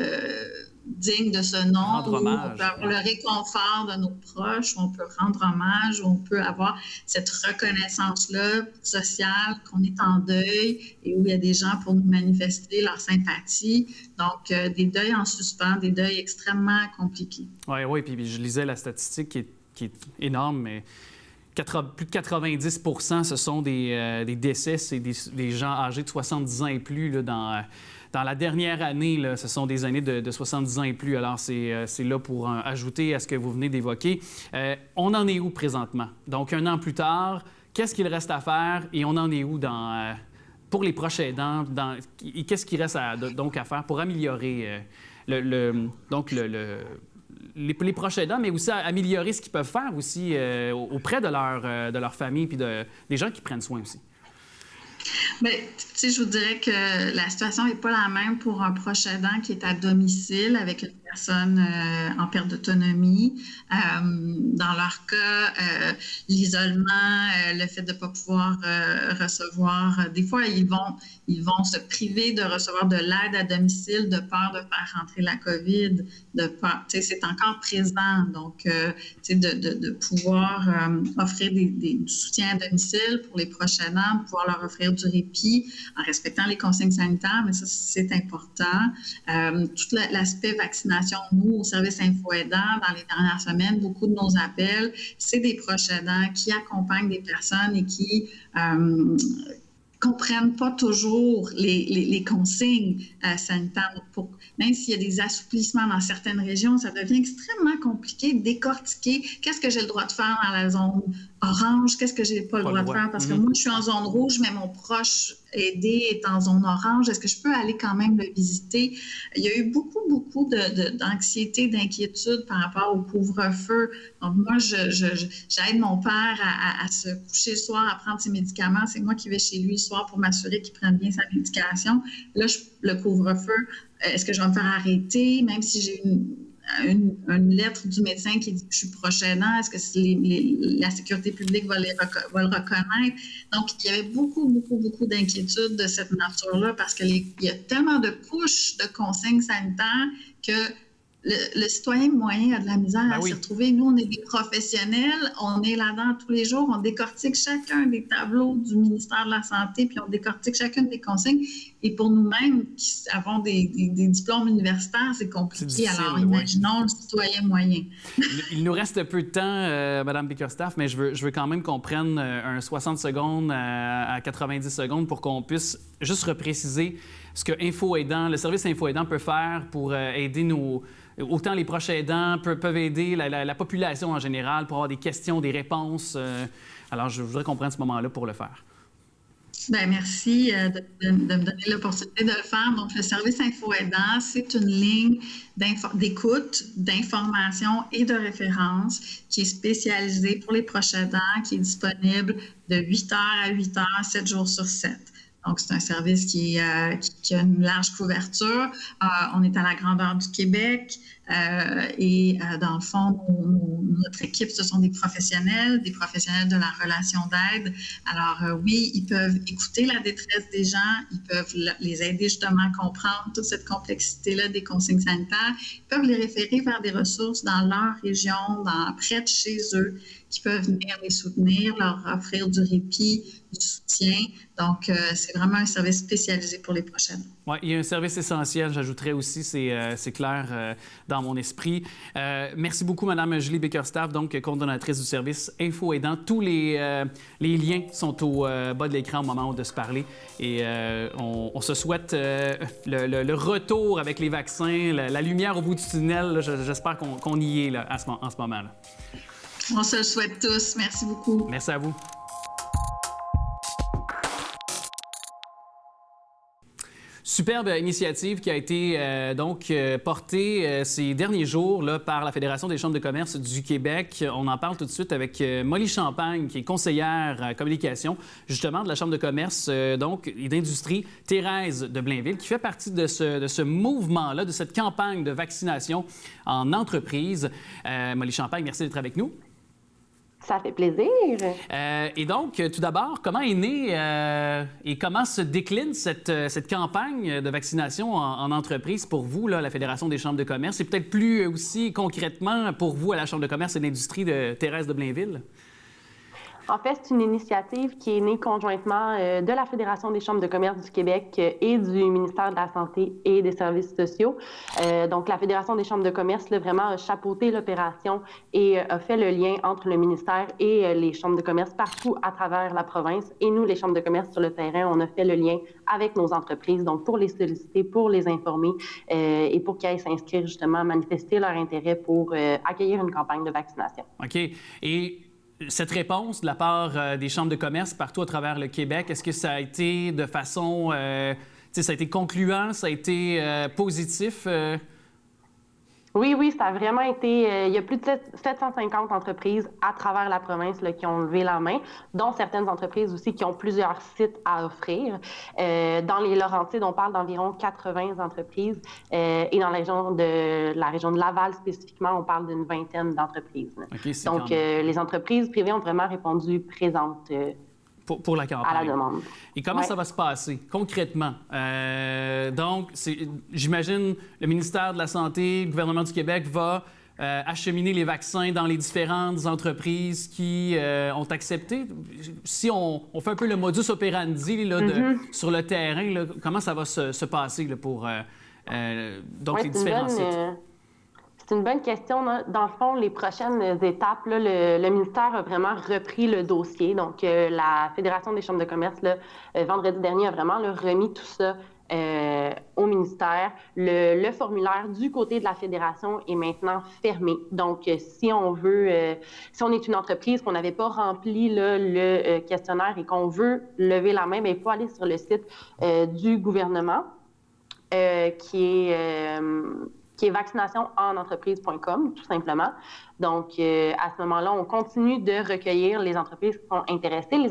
dignes de ce nom, où on peut avoir le réconfort de nos proches, où on peut rendre hommage, où on peut avoir cette reconnaissance-là sociale, qu'on est en deuil et où il y a des gens pour nous manifester leur sympathie. Donc, des deuils en suspens, des deuils extrêmement compliqués. Oui, puis je lisais la statistique qui est énorme, mais plus de 90 % ce sont des décès, c'est des gens âgés de 70 ans et plus là, dans la dernière année, là, ce sont des années de 70 ans et plus. Alors, c'est là pour ajouter à ce que vous venez d'évoquer. On en est où présentement? Donc, 1 an plus tard, qu'est-ce qu'il reste à faire et on en est où pour les proches aidants? Qu'est-ce qu'il reste à faire pour améliorer les proches aidants, mais aussi améliorer ce qu'ils peuvent faire aussi auprès de leur famille puis des gens qui prennent soin aussi? Bien, tu sais, je vous dirais que la situation n'est pas la même pour un proche aidant qui est à domicile avec une personne en perte d'autonomie. Dans leur cas, l'isolement, le fait de ne pas pouvoir recevoir, des fois, ils vont se priver de recevoir de l'aide à domicile de peur de faire rentrer la COVID, de peur, tu sais, c'est encore présent. Donc, tu sais, de pouvoir offrir du soutien à domicile pour les proches aidants, pouvoir leur offrir du répit en respectant les consignes sanitaires, mais ça, c'est important. Tout l'aspect vaccination, nous, au service Info-Aidant, dans les dernières semaines, beaucoup de nos appels, c'est des proches aidants qui accompagnent des personnes et qui comprennent pas toujours les consignes sanitaires. Même s'il y a des assouplissements dans certaines régions, ça devient extrêmement compliqué de décortiquer qu'est-ce que j'ai le droit de faire dans la zone orange, qu'est-ce que j'ai pas le droit de faire, parce que moi, je suis en zone rouge, mais mon proche aidé est en zone orange. Est-ce que je peux aller quand même le visiter? Il y a eu beaucoup d'anxiété, d'inquiétude par rapport au couvre-feu. Donc, moi, j'aide mon père à se coucher le soir, à prendre ses médicaments. C'est moi qui vais chez lui le soir pour m'assurer qu'il prenne bien sa médication. Là, le couvre-feu, est-ce que je vais me faire arrêter, même si j'ai une lettre du médecin qui dit que je suis proche aidant, est-ce que la sécurité publique va le reconnaître? Donc, il y avait beaucoup d'inquiétudes de cette nature-là parce qu'il y a tellement de couches de consignes sanitaires que le citoyen moyen a de la misère à s'y retrouver. Nous, on est des professionnels, on est là-dedans tous les jours, on décortique chacun des tableaux du ministère de la Santé, puis on décortique chacune des consignes. Et pour nous-mêmes qui avons des diplômes universitaires, c'est compliqué. Alors, imaginons le citoyen moyen. Il nous reste peu de temps, Mme Bickerstaff, mais je veux quand même qu'on prenne un 60 secondes à 90 secondes pour qu'on puisse juste repréciser ce que InfoAidant, le service InfoAidant peut faire pour aider autant les proches aidants peuvent aider la population en général pour avoir des questions, des réponses. Alors, je voudrais qu'on prenne ce moment-là pour le faire. Bien, merci de me donner l'opportunité de le faire. Donc, le service InfoAidant, c'est une ligne d'écoute, d'information et de référence qui est spécialisée pour les proches aidants, qui est disponible de 8h à 8h, 7 jours sur 7. Donc, c'est un service qui a une large couverture. On est à la grandeur du Québec et dans le fond, notre équipe, ce sont des professionnels de la relation d'aide. Alors, oui, ils peuvent écouter la détresse des gens, ils peuvent les aider justement à comprendre toute cette complexité-là des consignes sanitaires. Ils peuvent les référer vers des ressources dans leur région, près de chez eux, qui peuvent venir les soutenir, leur offrir du répit, du soutien. Donc, c'est vraiment un service spécialisé pour les prochaines. Oui, il y a un service essentiel, j'ajouterais aussi, c'est clair dans mon esprit. Merci beaucoup, Mme Julie Bickerstaff, donc coordonnatrice du service InfoAidant. Tous les liens sont au bas de l'écran au moment de se parler. Et on se souhaite le retour avec les vaccins, la lumière au bout du tunnel. Là, j'espère qu'on y est là, en ce moment-là. On se le souhaite tous. Merci beaucoup. Merci à vous. Superbe initiative qui a été portée ces derniers jours là, par la Fédération des chambres de commerce du Québec. On en parle tout de suite avec Molly Champagne, qui est conseillère communication justement de la Chambre de commerce et d'industrie Thérèse de Blainville, qui fait partie de ce mouvement-là, de cette campagne de vaccination en entreprise. Molly Champagne, merci d'être avec nous. Ça fait plaisir. Et donc, tout d'abord, comment est née et comment se décline cette campagne de vaccination en entreprise pour vous, là, la Fédération des chambres de commerce, et peut-être plus aussi concrètement pour vous à la Chambre de commerce et d'industrie de Thérèse de Blainville? En fait, c'est une initiative qui est née conjointement de la Fédération des chambres de commerce du Québec et du ministère de la Santé et des Services sociaux. Donc, la Fédération des chambres de commerce, là, vraiment a chapeauté l'opération et a fait le lien entre le ministère et les chambres de commerce partout à travers la province. Et nous, les chambres de commerce sur le terrain, on a fait le lien avec nos entreprises, donc pour les solliciter, pour les informer et pour qu'ils aillent s'inscrire justement, manifester leur intérêt pour accueillir une campagne de vaccination. OK. Et cette réponse de la part des chambres de commerce partout à travers le Québec, est-ce que ça a été de façon... ça a été concluant, ça a été positif? Oui, ça a vraiment été... il y a plus de 750 entreprises à travers la province là, qui ont levé la main, dont certaines entreprises aussi qui ont plusieurs sites à offrir. Dans les Laurentides, on parle d'environ 80 entreprises et dans la région de Laval spécifiquement, on parle d'une vingtaine d'entreprises. Okay, donc, les entreprises privées ont vraiment répondu présentes pour la campagne. À la demande. Et comment ça va se passer concrètement? Donc, j'imagine le ministère de la Santé, le gouvernement du Québec va acheminer les vaccins dans les différentes entreprises qui ont accepté. Si on fait un peu le modus operandi là, sur le terrain, là, comment ça va se passer là, pour les différents sites? C'est une bonne question. Dans le fond, les prochaines étapes, là, le ministère a vraiment repris le dossier. Donc, la Fédération des chambres de commerce, là, vendredi dernier, a vraiment remis tout ça au ministère. Le formulaire du côté de la Fédération est maintenant fermé. Donc, si on est une entreprise qu'on n'avait pas rempli là, le questionnaire et qu'on veut lever la main, bien, il faut aller sur le site du gouvernement qui est vaccinationenentreprise.com, tout simplement. Donc, à ce moment-là, on continue de recueillir les entreprises qui sont intéressées. Les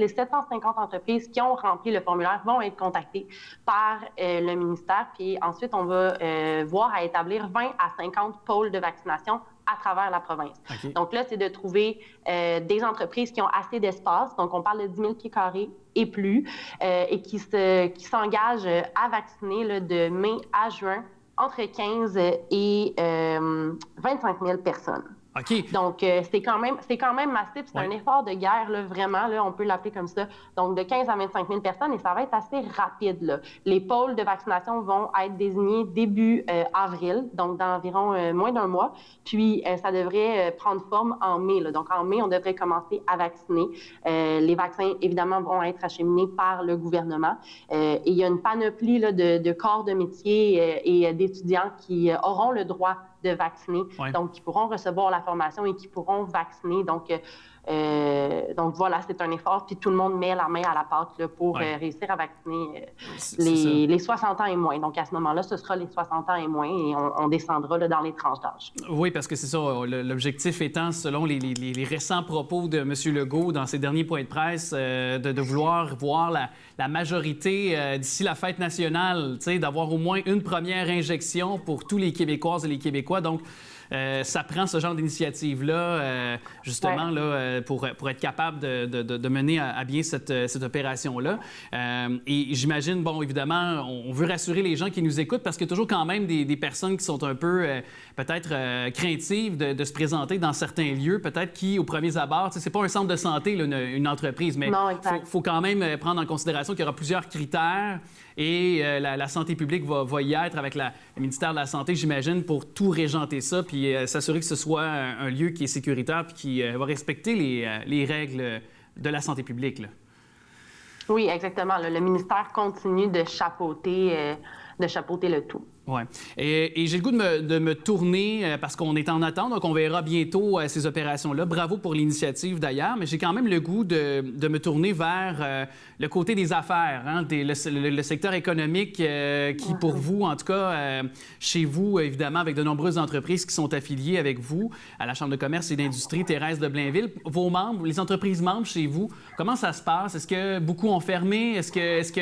750 entreprises qui ont rempli le formulaire vont être contactées par le ministère. Puis ensuite, on va voir à établir 20 à 50 pôles de vaccination à travers la province. Okay. Donc là, c'est de trouver des entreprises qui ont assez d'espace. Donc, on parle de 10 000 pieds carrés et plus, et qui s'engagent à vacciner là, de mai à juin entre 15 et 25 000 personnes. OK. Donc, c'est quand même massif. C'est un effort de guerre, là, vraiment, là, on peut l'appeler comme ça. Donc, de 15 à 25 000 personnes, et ça va être assez rapide, là. Les pôles de vaccination vont être désignés début avril, donc dans environ moins d'un mois. Puis, ça devrait prendre forme en mai, là. Donc, en mai, on devrait commencer à vacciner. Les vaccins, évidemment, vont être acheminés par le gouvernement. Et il y a une panoplie là, de corps de métier et d'étudiants qui auront le droit de vacciner, donc qui pourront recevoir la formation et qui pourront vacciner. Donc voilà, c'est un effort, puis tout le monde met la main à la pâte là, pour réussir à vacciner les 60 ans et moins. Donc à ce moment-là, ce sera les 60 ans et moins et on descendra là, dans les tranches d'âge. Oui, parce que c'est ça, l'objectif étant, selon les récents propos de M. Legault dans ses derniers points de presse, de vouloir voir la majorité d'ici la fête nationale, d'avoir au moins une première injection pour tous les Québécoises et les Québécois. Donc, ça prend ce genre d'initiative-là, justement, là, pour être capable de mener à bien cette opération-là. Et j'imagine, bon, évidemment, on veut rassurer les gens qui nous écoutent parce qu'il y a toujours quand même des personnes qui sont un peu, peut-être, craintives de se présenter dans certains lieux, peut-être qui, au premier abord, c'est pas un centre de santé, là, une entreprise, mais il faut quand même prendre en considération qu'il y aura plusieurs critères. Et la santé publique va y être avec le ministère de la Santé, j'imagine, pour tout régenter ça, puis s'assurer que ce soit un lieu qui est sécuritaire puis qui va respecter les règles de la santé publique, là. Oui, exactement. Le ministère continue de chapeauter le tout. Oui. Et j'ai le goût de me tourner parce qu'on est en attente, donc on verra bientôt ces opérations-là. Bravo pour l'initiative d'ailleurs, mais j'ai quand même le goût de me tourner vers le côté des affaires, hein, le secteur économique qui, pour vous, en tout cas, chez vous, évidemment, avec de nombreuses entreprises qui sont affiliées avec vous à la Chambre de commerce et d'industrie Thérèse de Blainville. Vos membres, les entreprises membres chez vous, comment ça se passe? Est-ce que beaucoup ont fermé? Est-ce que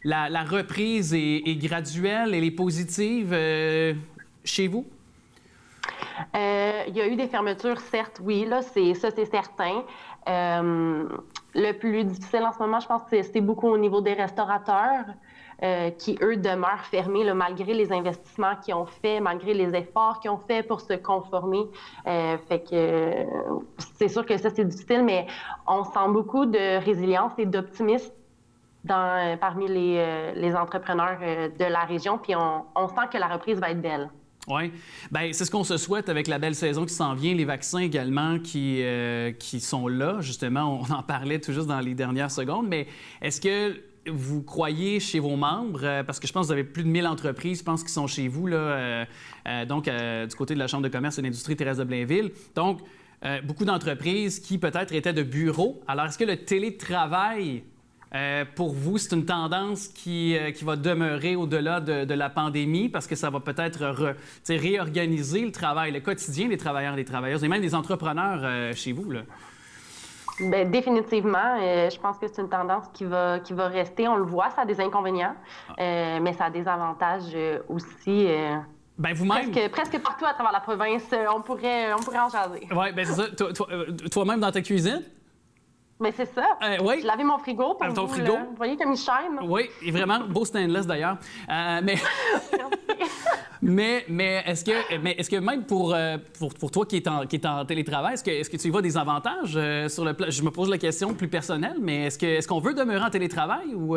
la reprise est graduelle, elle est positive chez vous? Il y a eu des fermetures, certes, oui, là, c'est certain. Le plus difficile en ce moment, je pense que c'est beaucoup au niveau des restaurateurs qui, eux, demeurent fermés là, malgré les investissements qu'ils ont faits, malgré les efforts qu'ils ont faits pour se conformer. Fait que c'est sûr que ça, c'est difficile, mais on sent beaucoup de résilience et d'optimisme parmi les entrepreneurs de la région, puis on sent que la reprise va être belle. Oui. Bien, c'est ce qu'on se souhaite avec la belle saison qui s'en vient, les vaccins également qui sont là. Justement, on en parlait tout juste dans les dernières secondes, mais est-ce que vous croyez chez vos membres, parce que je pense que vous avez plus de 1000 entreprises, je pense, qui sont chez vous, là, donc du côté de la Chambre de commerce et d'industrie Thérèse de Blainville. Donc, beaucoup d'entreprises qui peut-être étaient de bureaux. Alors, est-ce que le télétravail... pour vous, c'est une tendance qui va demeurer au-delà de la pandémie parce que ça va peut-être réorganiser le travail, le quotidien des travailleurs et des travailleuses et même des entrepreneurs chez vous, là? Bien, définitivement. Je pense que c'est une tendance qui va rester. On le voit, ça a des inconvénients, mais ça a des avantages aussi. Ben vous-même... Presque partout à travers la province, on pourrait en jaser. Oui, bien c'est ça. Toi-même dans ta cuisine? Mais c'est ça. Oui. J'ai lavé mon frigo pour ton vous, frigo. Là. Vous voyez comme il shine? Oui, et vraiment, beau stainless d'ailleurs. Mais est-ce que même pour toi qui est en télétravail, est-ce que tu y vois des avantages sur le plan? Je me pose la question plus personnelle, mais est-ce qu'on veut demeurer en télétravail ou...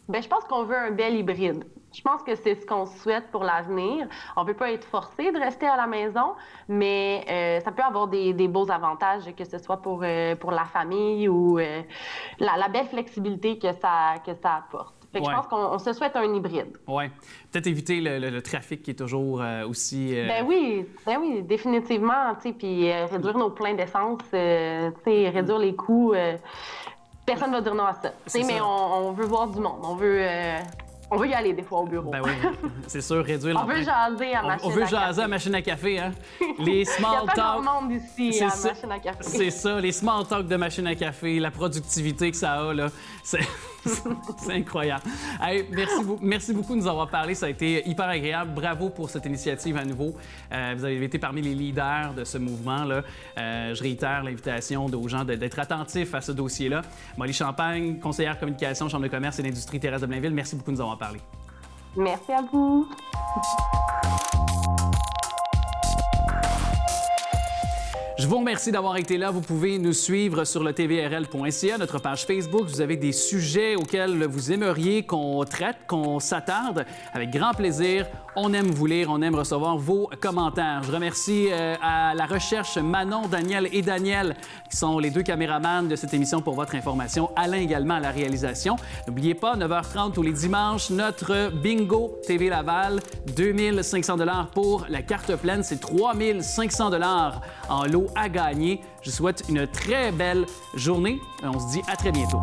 Bien, je pense qu'on veut un bel hybride. Je pense que c'est ce qu'on souhaite pour l'avenir. On ne veut pas être forcé de rester à la maison, mais ça peut avoir des beaux avantages, que ce soit pour la famille ou la belle flexibilité que ça apporte. Fait que je pense qu'on se souhaite un hybride. Oui. Peut-être éviter le trafic qui est toujours aussi... Ben oui, définitivement. Puis réduire nos pleins d'essence, réduire les coûts... Personne ne va dire non à ça. Mais on veut voir du monde. On veut y aller des fois au bureau. Ben oui, c'est sûr, réduire On veut jaser à machine à café. On veut jaser à machine à café, hein? Les small talk. Il y a pas grand monde ici à machine à café. C'est ça, les small talk de machine à café, la productivité que ça a, là. C'est incroyable. Hey, merci beaucoup de nous avoir parlé. Ça a été hyper agréable. Bravo pour cette initiative à nouveau. Vous avez été parmi les leaders de ce mouvement-là. Je réitère l'invitation aux gens d'être attentifs à ce dossier-là. Molly Champagne, conseillère communication, Chambre de commerce et d'industrie Thérèse de Blainville, merci beaucoup de nous avoir parlé. Merci à vous. Je vous remercie d'avoir été là. Vous pouvez nous suivre sur le tvrl.ca, notre page Facebook. Vous avez des sujets auxquels vous aimeriez qu'on traite, qu'on s'attarde. Avec grand plaisir, on aime vous lire, on aime recevoir vos commentaires. Je remercie à la recherche Manon, Daniel et Daniel, qui sont les deux caméramans de cette émission pour votre information. Alain également à la réalisation. N'oubliez pas, 9h30 tous les dimanches, notre bingo TV Laval, 2 500 $ pour la carte pleine. C'est 3 500 $ en lot à gagner. Je vous souhaite une très belle journée. On se dit à très bientôt.